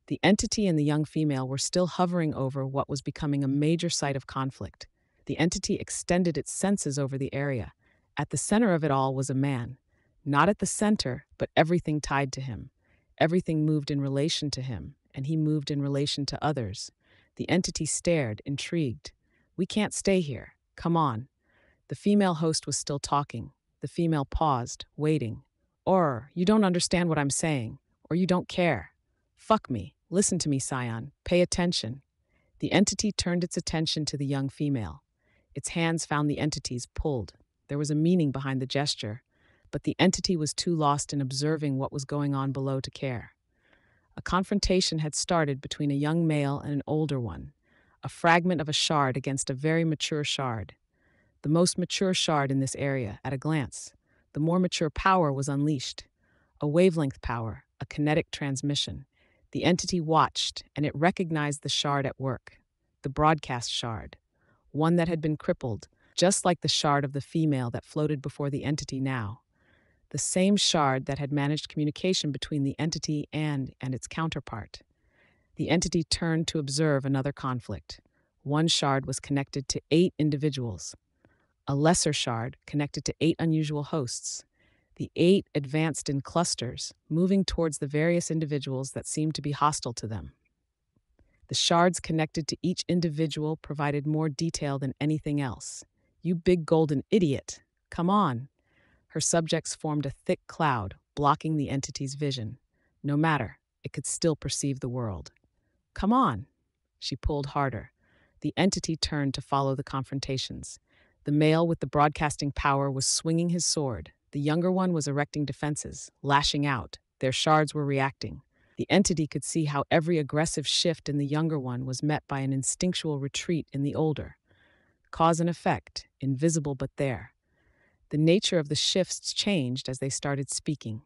The entity and the young female were still hovering over what was becoming a major site of conflict. The entity extended its senses over the area. At the center of it all was a man. Not at the center, but everything tied to him. Everything moved in relation to him, and he moved in relation to others. The entity stared, intrigued. We can't stay here. Come on. The female host was still talking. The female paused, waiting. Or, you don't understand what I'm saying, or you don't care. Fuck me. Listen to me, Scion. Pay attention. The entity turned its attention to the young female. Its hands found the entity's, pulled. There was a meaning behind the gesture, but the entity was too lost in observing what was going on below to care. A confrontation had started between a young male and an older one, a fragment of a shard against a very mature shard. The most mature shard in this area, at a glance. The more mature power was unleashed. A wavelength power, a kinetic transmission. The entity watched, and it recognized the shard at work, the broadcast shard, one that had been crippled, just like the shard of the female that floated before the entity now. The same shard that had managed communication between the entity and its counterpart. The entity turned to observe another conflict. One shard was connected to 8 individuals. A lesser shard connected to 8 unusual hosts. The 8 advanced in clusters, moving towards the various individuals that seemed to be hostile to them. The shards connected to each individual provided more detail than anything else. You big golden idiot! Come on! Her subjects formed a thick cloud, blocking the entity's vision. No matter, it could still perceive the world. Come on! She pulled harder. The entity turned to follow the confrontations. The male with the broadcasting power was swinging his sword. The younger one was erecting defenses, lashing out. Their shards were reacting. The entity could see how every aggressive shift in the younger one was met by an instinctual retreat in the older. Cause and effect, invisible but there. The nature of the shifts changed as they started speaking.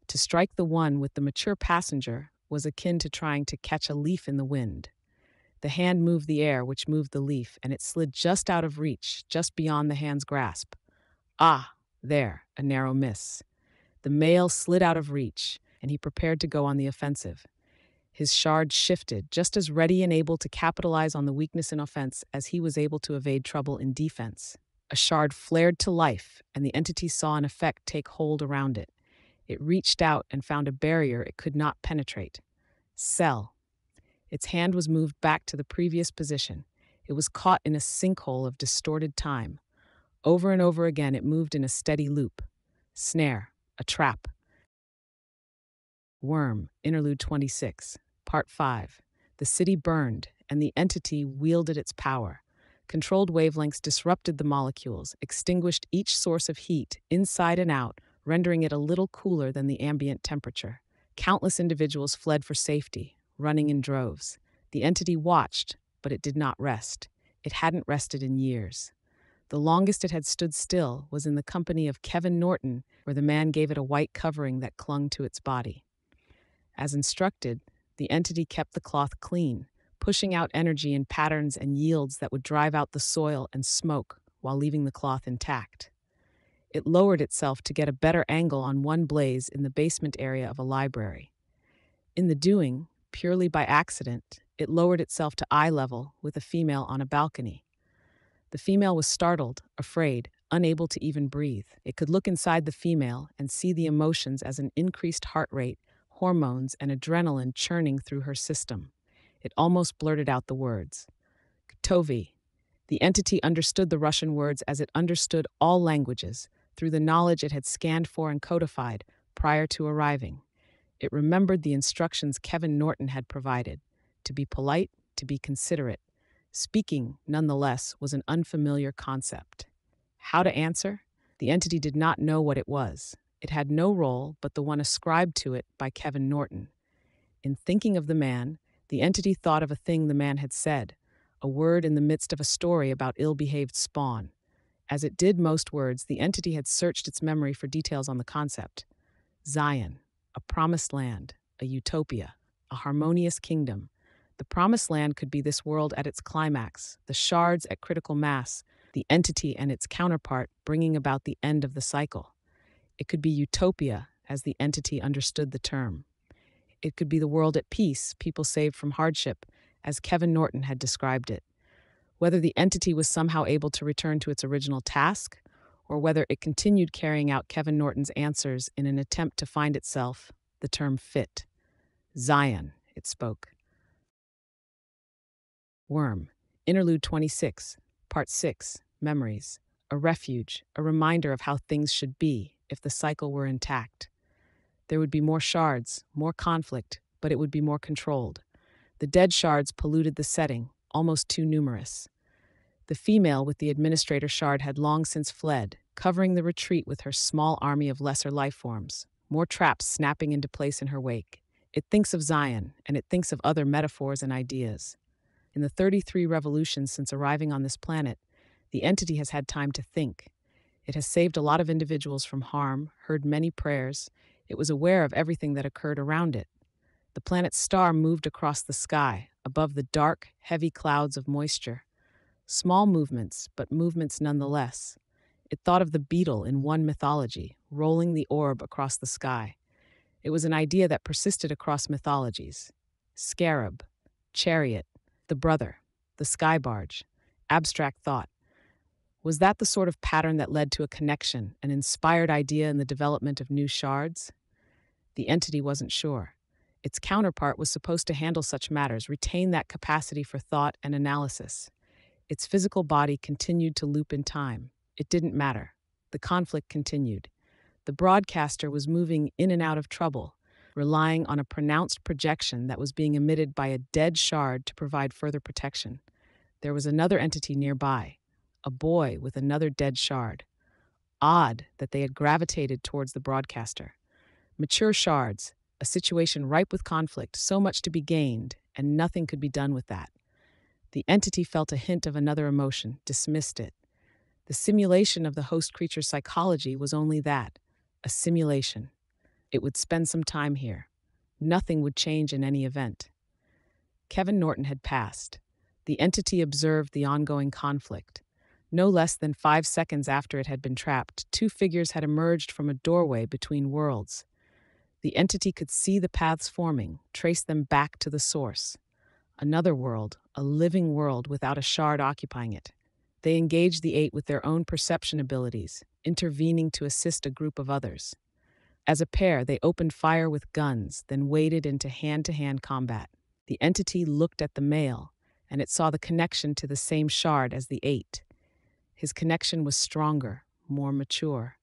To strike the one with the mature passenger was akin to trying to catch a leaf in the wind. The hand moved the air, which moved the leaf, and it slid just out of reach, just beyond the hand's grasp. Ah! There, a narrow miss. The male slid out of reach, and he prepared to go on the offensive. His shard shifted, just as ready and able to capitalize on the weakness in offense as he was able to evade trouble in defense. A shard flared to life, and the entity saw an effect take hold around it. It reached out and found a barrier it could not penetrate. Cell. Its hand was moved back to the previous position. It was caught in a sinkhole of distorted time. Over and over again, it moved in a steady loop. Snare, a trap. Worm, Interlude 26, Part 5. The city burned, and the entity wielded its power. Controlled wavelengths disrupted the molecules, extinguished each source of heat, inside and out, rendering it a little cooler than the ambient temperature. Countless individuals fled for safety, running in droves. The entity watched, but it did not rest. It hadn't rested in years. The longest it had stood still was in the company of Kevin Norton, where the man gave it a white covering that clung to its body. As instructed, the entity kept the cloth clean, pushing out energy in patterns and yields that would drive out the soil and smoke, while leaving the cloth intact. It lowered itself to get a better angle on one blaze in the basement area of a library. In the doing, purely by accident, it lowered itself to eye level with a female on a balcony. The female was startled, afraid, unable to even breathe. It could look inside the female and see the emotions as an increased heart rate, hormones, and adrenaline churning through her system. It almost blurted out the words. Ktovi. The entity understood the Russian words as it understood all languages, through the knowledge it had scanned for and codified prior to arriving. It remembered the instructions Kevin Norton had provided, to be polite, to be considerate. Speaking, nonetheless, was an unfamiliar concept. How to answer? The entity did not know what it was. It had no role but the one ascribed to it by Kevin Norton. In thinking of the man, the entity thought of a thing the man had said, a word in the midst of a story about ill-behaved spawn. As it did most words, the entity had searched its memory for details on the concept. Zion, a promised land, a utopia, a harmonious kingdom. The promised land could be this world at its climax, the shards at critical mass, the entity and its counterpart bringing about the end of the cycle. It could be utopia, as the entity understood the term. It could be the world at peace, people saved from hardship, as Kevin Norton had described it. Whether the entity was somehow able to return to its original task, or whether it continued carrying out Kevin Norton's answers in an attempt to find itself, the term fit. Zion, it spoke. Worm. Interlude 26, Part 6, Memories. A refuge, a reminder of how things should be if the cycle were intact. There would be more shards, more conflict, but it would be more controlled. The dead shards polluted the setting, almost too numerous. The female with the administrator shard had long since fled, covering the retreat with her small army of lesser life forms, more traps snapping into place in her wake. It thinks of Zion, and it thinks of other metaphors and ideas. In the 33 revolutions since arriving on this planet, the entity has had time to think. It has saved a lot of individuals from harm, heard many prayers. It was aware of everything that occurred around it. The planet's star moved across the sky, above the dark, heavy clouds of moisture. Small movements, but movements nonetheless. It thought of the beetle in one mythology, rolling the orb across the sky. It was an idea that persisted across mythologies. Scarab, chariot, the brother, the sky barge, abstract thought. Was that the sort of pattern that led to a connection, an inspired idea in the development of new shards? The entity wasn't sure. Its counterpart was supposed to handle such matters, retain that capacity for thought and analysis. Its physical body continued to loop in time. It didn't matter. The conflict continued. The broadcaster was moving in and out of trouble, relying on a pronounced projection that was being emitted by a dead shard to provide further protection. There was another entity nearby, a boy with another dead shard. Odd that they had gravitated towards the broadcaster. Mature shards, a situation ripe with conflict, so much to be gained, and nothing could be done with that. The entity felt a hint of another emotion, dismissed it. The simulation of the host creature's psychology was only that, a simulation. It would spend some time here. Nothing would change in any event. Kevin Norton had passed. The entity observed the ongoing conflict. No less than 5 seconds after it had been trapped, 2 figures had emerged from a doorway between worlds. The entity could see the paths forming, trace them back to the source. Another world, a living world without a shard occupying it. They engaged the 8 with their own perception abilities, intervening to assist a group of others. As a pair, they opened fire with guns, then waded into hand-to-hand combat. The entity looked at the male, and it saw the connection to the same shard as the 8. His connection was stronger, more mature.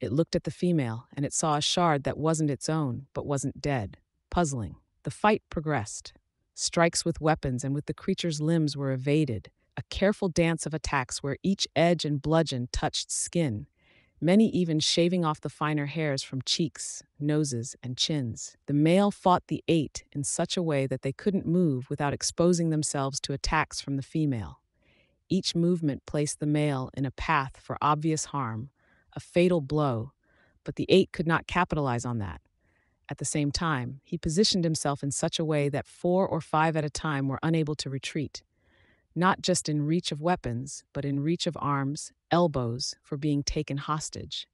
It looked at the female, and it saw a shard that wasn't its own, but wasn't dead. Puzzling. The fight progressed. Strikes with weapons and with the creature's limbs were evaded, a careful dance of attacks where each edge and bludgeon touched skin, many even shaving off the finer hairs from cheeks, noses, and chins. The male fought the 8 in such a way that they couldn't move without exposing themselves to attacks from the female. Each movement placed the male in a path for obvious harm, a fatal blow, but the 8 could not capitalize on that. At the same time, he positioned himself in such a way that 4 or 5 at a time were unable to retreat. not just in reach of weapons, but in reach of arms, elbows, for being taken hostage.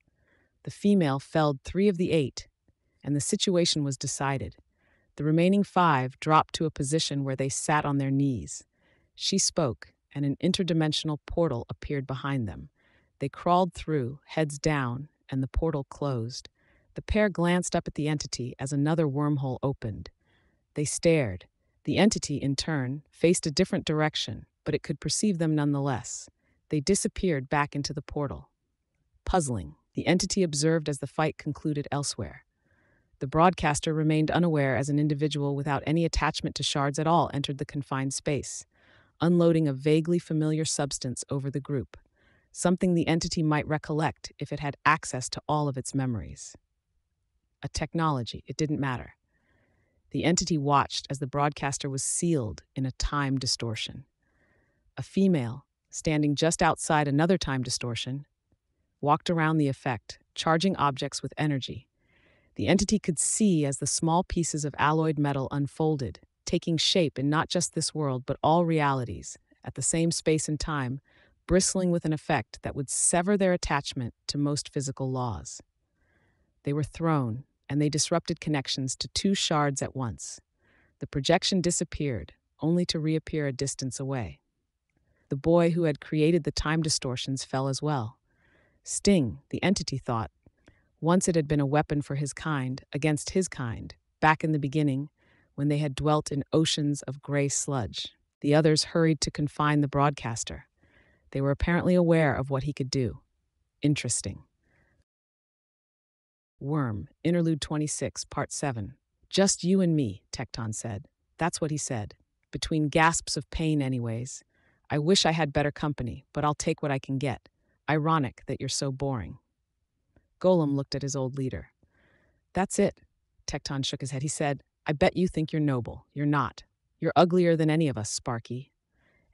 The female felled 3 of the 8, and the situation was decided. The remaining 5 dropped to a position where they sat on their knees. She spoke, and an interdimensional portal appeared behind them. They crawled through, heads down, and the portal closed. The pair glanced up at the entity as another wormhole opened. They stared. The entity, in turn, faced a different direction, but it could perceive them nonetheless. They disappeared back into the portal. Puzzling, the entity observed as the fight concluded elsewhere. The broadcaster remained unaware as an individual without any attachment to shards at all entered the confined space, unloading a vaguely familiar substance over the group, something the entity might recollect if it had access to all of its memories. A technology, it didn't matter. The entity watched as the broadcaster was sealed in a time distortion. A female, standing just outside another time distortion, walked around the effect, charging objects with energy. The entity could see as the small pieces of alloyed metal unfolded, taking shape in not just this world but all realities, at the same space and time, bristling with an effect that would sever their attachment to most physical laws. They were thrown, and they disrupted connections to 2 shards at once. The projection disappeared, only to reappear a distance away. The boy who had created the time distortions fell as well. Sting, the entity thought. Once it had been a weapon for his kind, against his kind, back in the beginning, when they had dwelt in oceans of gray sludge. The others hurried to confine the broadcaster. They were apparently aware of what he could do. Interesting. Worm, Interlude 26, Part 7. Just you and me, Tecton said. That's what he said. Between gasps of pain, anyways. I wish I had better company, but I'll take what I can get. Ironic that you're so boring. Golem looked at his old leader. That's it. Tecton shook his head. He said, I bet you think you're noble. You're not. You're uglier than any of us, Sparky.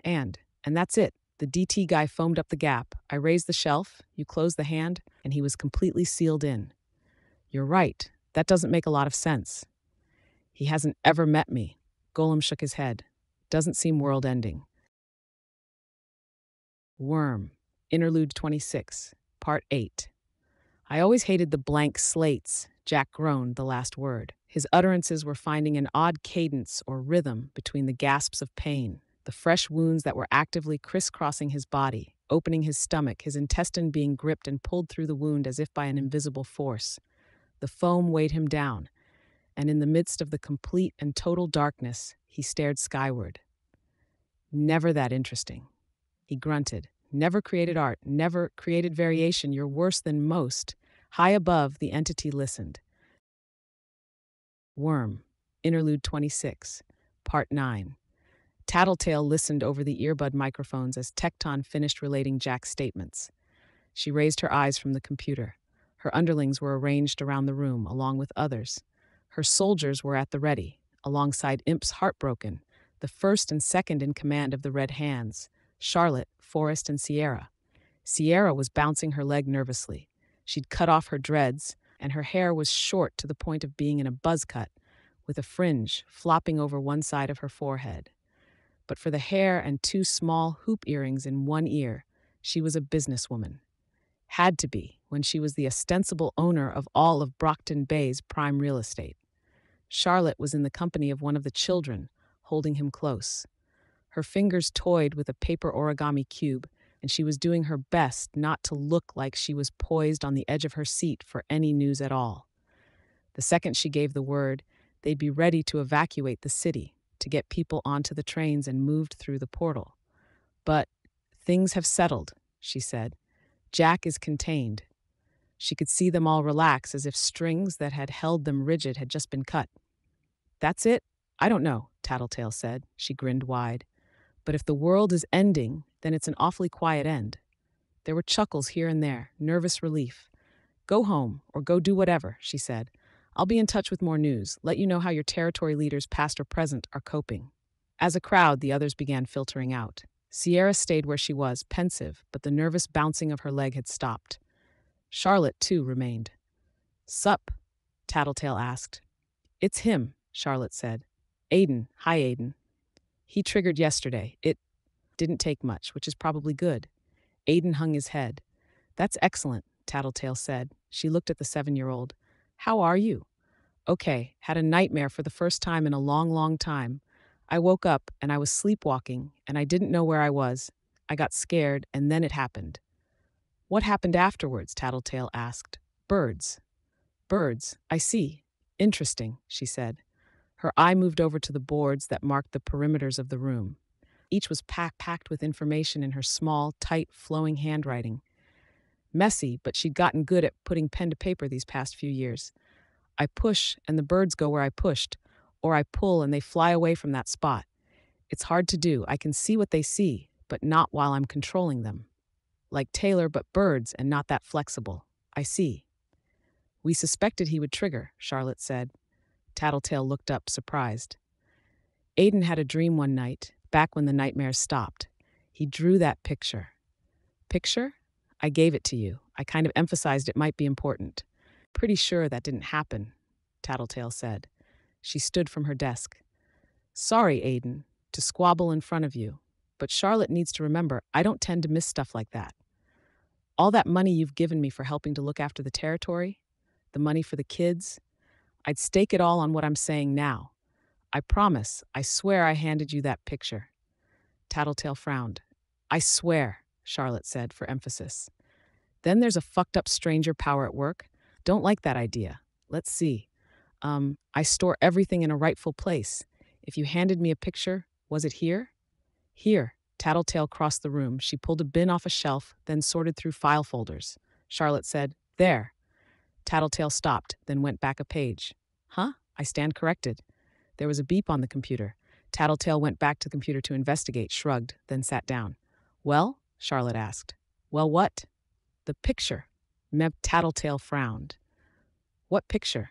And that's it. The DT guy foamed up the gap. I raised the shelf, you closed the hand, and he was completely sealed in. You're right. That doesn't make a lot of sense. He hasn't ever met me. Golem shook his head. Doesn't seem world-ending. Worm, Interlude 26, Part 8. I always hated the blank slates, Jack groaned the last word. His utterances were finding an odd cadence or rhythm between the gasps of pain, the fresh wounds that were actively crisscrossing his body, opening his stomach, his intestine being gripped and pulled through the wound as if by an invisible force. The foam weighed him down, and in the midst of the complete and total darkness, he stared skyward. Never that interesting. He grunted. Never created art, never created variation. You're worse than most. High above, the entity listened. Worm, Interlude 26, Part 9. Tattletale listened over the earbud microphones as Tecton finished relating Jack's statements. She raised her eyes from the computer. Her underlings were arranged around the room, along with others. Her soldiers were at the ready, alongside Imps Heartbroken, the first and second in command of the Red Hands, Charlotte, Forrest, and Sierra. Sierra was bouncing her leg nervously. She'd cut off her dreads, and her hair was short to the point of being in a buzz cut, with a fringe flopping over one side of her forehead. But for the hair and 2 small hoop earrings in one ear, she was a businesswoman. Had to be, when she was the ostensible owner of all of Brockton Bay's prime real estate. Charlotte was in the company of one of the children, holding him close. Her fingers toyed with a paper origami cube, and she was doing her best not to look like she was poised on the edge of her seat for any news at all. The second she gave the word, they'd be ready to evacuate the city, to get people onto the trains and moved through the portal. But things have settled, she said. Jack is contained. She could see them all relax as if strings that had held them rigid had just been cut. That's it? I don't know, Tattletale said. She grinned wide. But if the world is ending, then it's an awfully quiet end. There were chuckles here and there, nervous relief. Go home, or go do whatever, she said. I'll be in touch with more news, let you know how your territory leaders, past or present, are coping. As a crowd, the others began filtering out. Sierra stayed where she was, pensive, but the nervous bouncing of her leg had stopped. Charlotte, too, remained. Sup? Tattletale asked. It's him, Charlotte said. Aiden. Hi, Aiden. He triggered yesterday. Didn't take much, which is probably good. Aiden hung his head. That's excellent, Tattletale said. She looked at the 7-year-old. How are you? Okay, had a nightmare for the first time in a long, long time. I woke up and I was sleepwalking and I didn't know where I was. I got scared and then it happened. What happened afterwards? Tattletale asked. Birds. Birds, I see. Interesting, she said. Her eye moved over to the boards that marked the perimeters of the room. Each was packed with information in her small, tight, flowing handwriting. Messy, but she'd gotten good at putting pen to paper these past few years. I push and the birds go where I pushed, or I pull and they fly away from that spot. It's hard to do. I can see what they see, but not while I'm controlling them. Like Taylor, but birds and not that flexible. I see. We suspected he would trigger, Charlotte said. Tattletale looked up, surprised. Aiden had a dream one night, back when the nightmares stopped. He drew that picture. Picture? I gave it to you. I kind of emphasized it might be important. Pretty sure that didn't happen, Tattletale said. She stood from her desk. Sorry, Aiden, to squabble in front of you, but Charlotte needs to remember I don't tend to miss stuff like that. All that money you've given me for helping to look after the territory, the money for the kids, I'd stake it all on what I'm saying now. I promise, I swear I handed you that picture. Tattletale frowned. I swear, Charlotte said for emphasis. Then there's a fucked up stranger power at work. Don't like that idea. Let's see. I store everything in a rightful place. If you handed me a picture, was it here? Here. Tattletale crossed the room. She pulled a bin off a shelf, then sorted through file folders. Charlotte said, There. Tattletale stopped, then went back a page. Huh? I stand corrected. There was a beep on the computer. Tattletale went back to the computer to investigate, shrugged, then sat down. Well? Charlotte asked. Well, what? The picture. Tattletale frowned. What picture?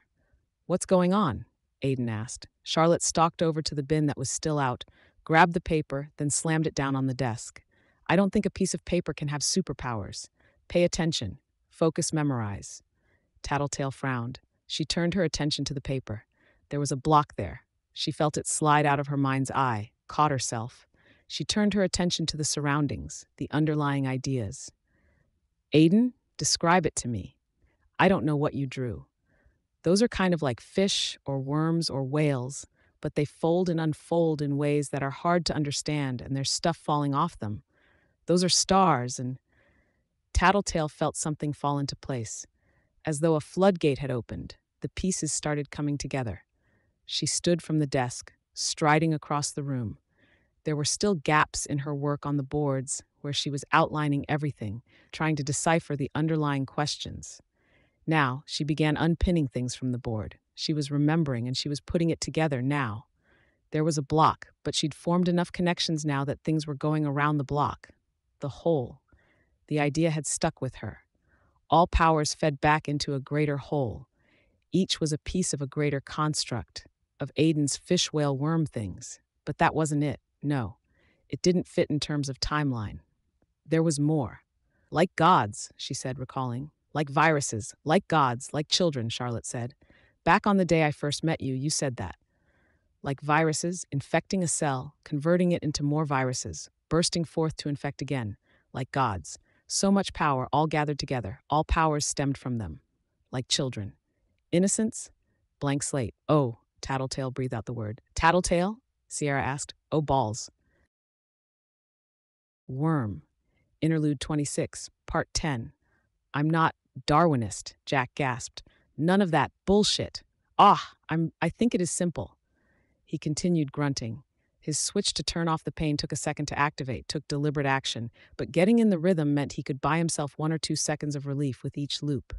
What's going on? Aiden asked. Charlotte stalked over to the bin that was still out, grabbed the paper, then slammed it down on the desk. I don't think a piece of paper can have superpowers. Pay attention. Focus, memorize. Tattletale frowned. She turned her attention to the paper. There was a block there. She felt it slide out of her mind's eye, caught herself. She turned her attention to the surroundings, the underlying ideas. Aiden, describe it to me. I don't know what you drew. Those are kind of like fish or worms or whales, but they fold and unfold in ways that are hard to understand, and there's stuff falling off them. Those are stars, and Tattletale felt something fall into place. As though a floodgate had opened, the pieces started coming together. She stood from the desk, striding across the room. There were still gaps in her work on the boards where she was outlining everything, trying to decipher the underlying questions. Now, she began unpinning things from the board. She was remembering and she was putting it together now. There was a block, but she'd formed enough connections now that things were going around the block. The whole. The idea had stuck with her. All powers fed back into a greater whole. Each was a piece of a greater construct, of Aiden's fish whale worm things. But that wasn't it, no. It didn't fit in terms of timeline. There was more. Like gods, she said, recalling. Like viruses, like gods, like children, Charlotte said. Back on the day I first met you, you said that. Like viruses, infecting a cell, converting it into more viruses, bursting forth to infect again. Like gods. So much power, all gathered together. All powers stemmed from them. Like children. Innocence? Blank slate. Oh, Tattletale breathed out the word. Tattletale? Sierra asked. Oh, balls. Worm. Interlude 26, Part 10. I'm not Darwinist, Jack gasped. None of that bullshit. I think it is simple. He continued grunting. His switch to turn off the pain took a second to activate, took deliberate action, but getting in the rhythm meant he could buy himself 1 or 2 seconds of relief with each loop.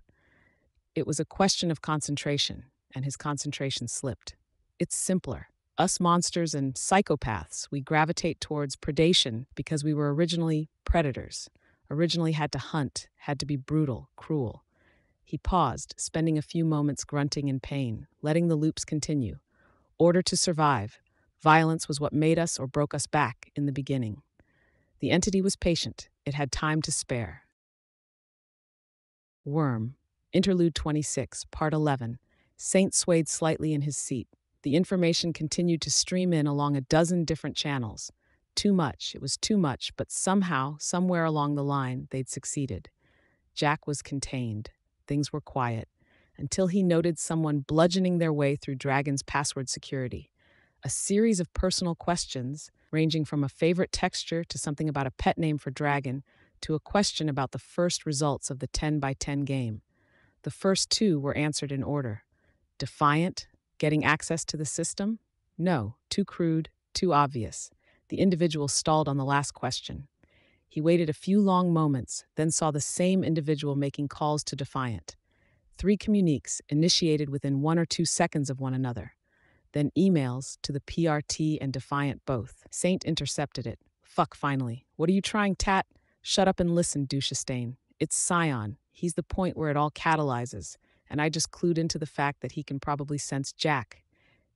It was a question of concentration, and his concentration slipped. It's simpler. Us monsters and psychopaths, we gravitate towards predation because we were originally predators, originally had to hunt, had to be brutal, cruel. He paused, spending a few moments grunting in pain, letting the loops continue. Order to survive. Violence was what made us or broke us back in the beginning. The entity was patient. It had time to spare. Worm. Interlude 26, Part 11. Saint swayed slightly in his seat. The information continued to stream in along a dozen different channels. Too much. It was too much, but somehow, somewhere along the line, they'd succeeded. Jack was contained. Things were quiet, until he noted someone bludgeoning their way through Dragon's password security. A series of personal questions, ranging from a favorite texture to something about a pet name for Dragon, to a question about the first results of the 10 by 10 game. The first two were answered in order. Defiant, getting access to the system? No, too crude, too obvious. The individual stalled on the last question. He waited a few long moments, then saw the same individual making calls to Defiant. 3 communiques initiated within 1 or 2 seconds of one another. Then emails to the PRT and Defiant both. Saint intercepted it. Fuck, finally. What are you trying, Tat? Shut up and listen, Duchestain. It's Scion. He's the point where it all catalyzes, and I just clued into the fact that he can probably sense Jack.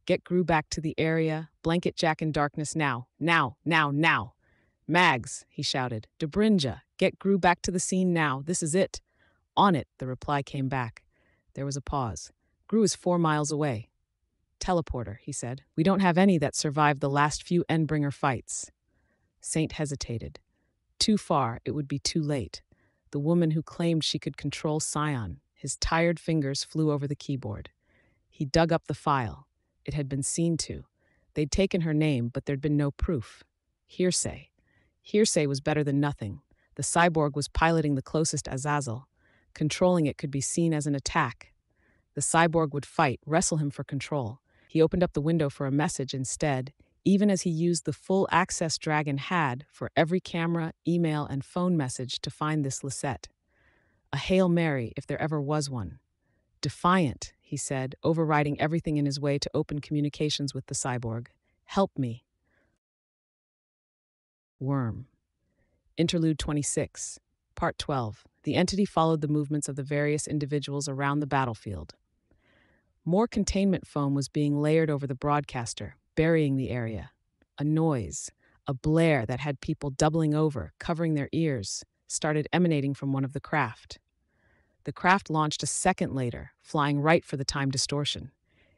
Get Gru back to the area. Blanket Jack in darkness now. Now, now, now. Mags, he shouted. Dobrinja, get Gru back to the scene now. This is it. On it, the reply came back. There was a pause. Gru is 4 miles away. Teleporter, he said. We don't have any that survived the last few Endbringer fights. Saint hesitated. Too far, it would be too late. The woman who claimed she could control Scion. His tired fingers flew over the keyboard. He dug up the file. It had been seen to. They'd taken her name, but there'd been no proof. Hearsay. Hearsay was better than nothing. The cyborg was piloting the closest Azazel. Controlling it could be seen as an attack. The cyborg would fight, wrestle him for control. He opened up the window for a message instead, even as he used the full access Dragon had for every camera, email, and phone message to find this Lisette. A Hail Mary, if there ever was one. Defiant, he said, overriding everything in his way to open communications with the cyborg. Help me. Worm. Interlude 26. Part 12. The entity followed the movements of the various individuals around the battlefield. More containment foam was being layered over the broadcaster, burying the area. A noise, a blare that had people doubling over, covering their ears, started emanating from one of the craft. The craft launched a second later, flying right for the time distortion.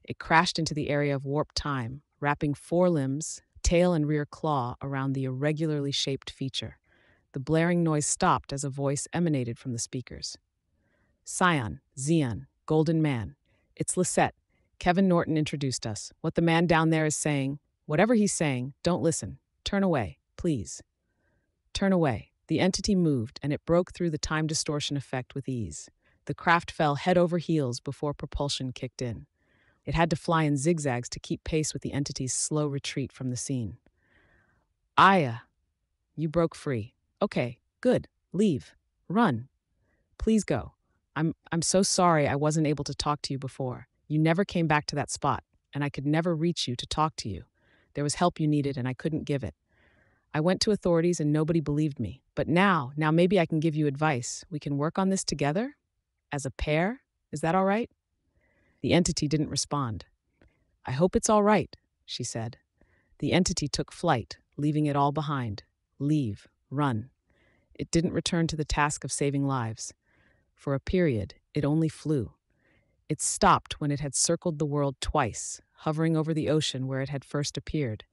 It crashed into the area of warp time, wrapping 4 limbs, tail and rear claw, around the irregularly shaped feature. The blaring noise stopped as a voice emanated from the speakers. Scion, Xeon, Golden Man. It's Lisette. Kevin Norton introduced us. What the man down there is saying, whatever he's saying, don't listen. Turn away, please. Turn away. The entity moved, and it broke through the time distortion effect with ease. The craft fell head over heels before propulsion kicked in. It had to fly in zigzags to keep pace with the entity's slow retreat from the scene. Aya, you broke free. Okay, good. Leave. Run. Please go. I'm so sorry I wasn't able to talk to you before. You never came back to that spot, and I could never reach you to talk to you. There was help you needed, and I couldn't give it. I went to authorities, and nobody believed me. But now maybe I can give you advice. We can work on this together? As a pair? Is that all right? The entity didn't respond. I hope it's all right, she said. The entity took flight, leaving it all behind. Leave. Run. It didn't return to the task of saving lives. For a period, it only flew. It stopped when it had circled the world twice, hovering over the ocean where it had first appeared.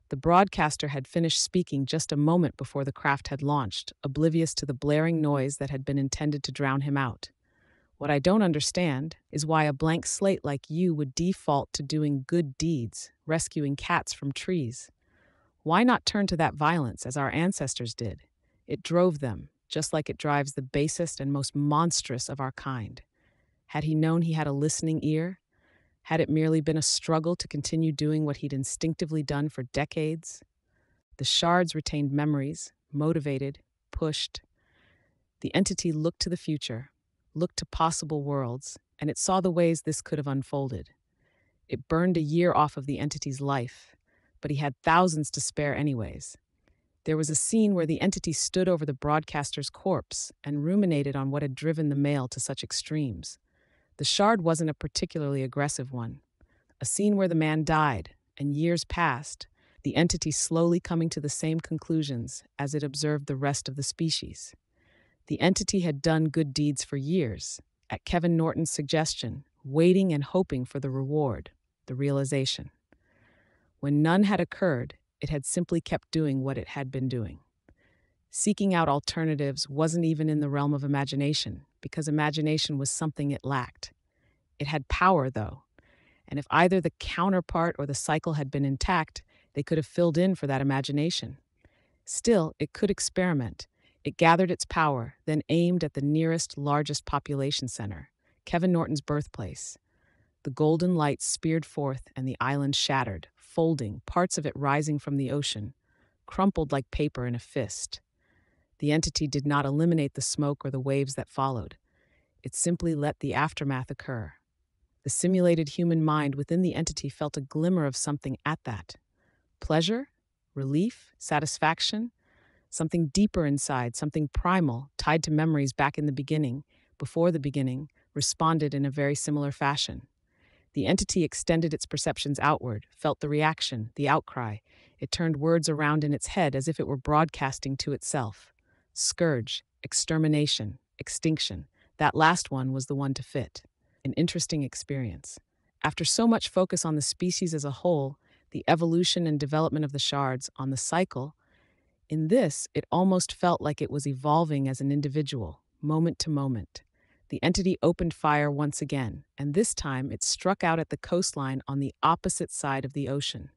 The broadcaster had finished speaking just a moment before the craft had launched, oblivious to the blaring noise that had been intended to drown him out. What I don't understand is why a blank slate like you would default to doing good deeds, rescuing cats from trees. Why not turn to that violence as our ancestors did? It drove them, just like it drives the basest and most monstrous of our kind. Had he known he had a listening ear? Had it merely been a struggle to continue doing what he'd instinctively done for decades? The shards retained memories, motivated, pushed. The entity looked to the future, looked to possible worlds, and it saw the ways this could have unfolded. It burned a year off of the entity's life, but he had thousands to spare anyways. There was a scene where the entity stood over the broadcaster's corpse and ruminated on what had driven the male to such extremes. The shard wasn't a particularly aggressive one. A scene where the man died, and years passed, the entity slowly coming to the same conclusions as it observed the rest of the species. The entity had done good deeds for years, at Kevin Norton's suggestion, waiting and hoping for the reward, the realization. When none had occurred, it had simply kept doing what it had been doing. Seeking out alternatives wasn't even in the realm of imagination, because imagination was something it lacked. It had power, though, and if either the counterpart or the cycle had been intact, they could have filled in for that imagination. Still, it could experiment. It gathered its power, then aimed at the nearest, largest population center, Kevin Norton's birthplace. The golden light speared forth, and the island shattered, folding, parts of it rising from the ocean, crumpled like paper in a fist. The entity did not eliminate the smoke or the waves that followed. It simply let the aftermath occur. The simulated human mind within the entity felt a glimmer of something at that. Pleasure? Relief? Satisfaction? Something deeper inside, something primal, tied to memories back in the beginning, before the beginning, responded in a very similar fashion. The entity extended its perceptions outward, felt the reaction, the outcry. It turned words around in its head as if it were broadcasting to itself. Scourge, extermination, extinction. That last one was the one to fit. An interesting experience. After so much focus on the species as a whole, the evolution and development of the shards, on the cycle, in this, it almost felt like it was evolving as an individual, moment to moment. The entity opened fire once again, and this time it struck out at the coastline on the opposite side of the ocean.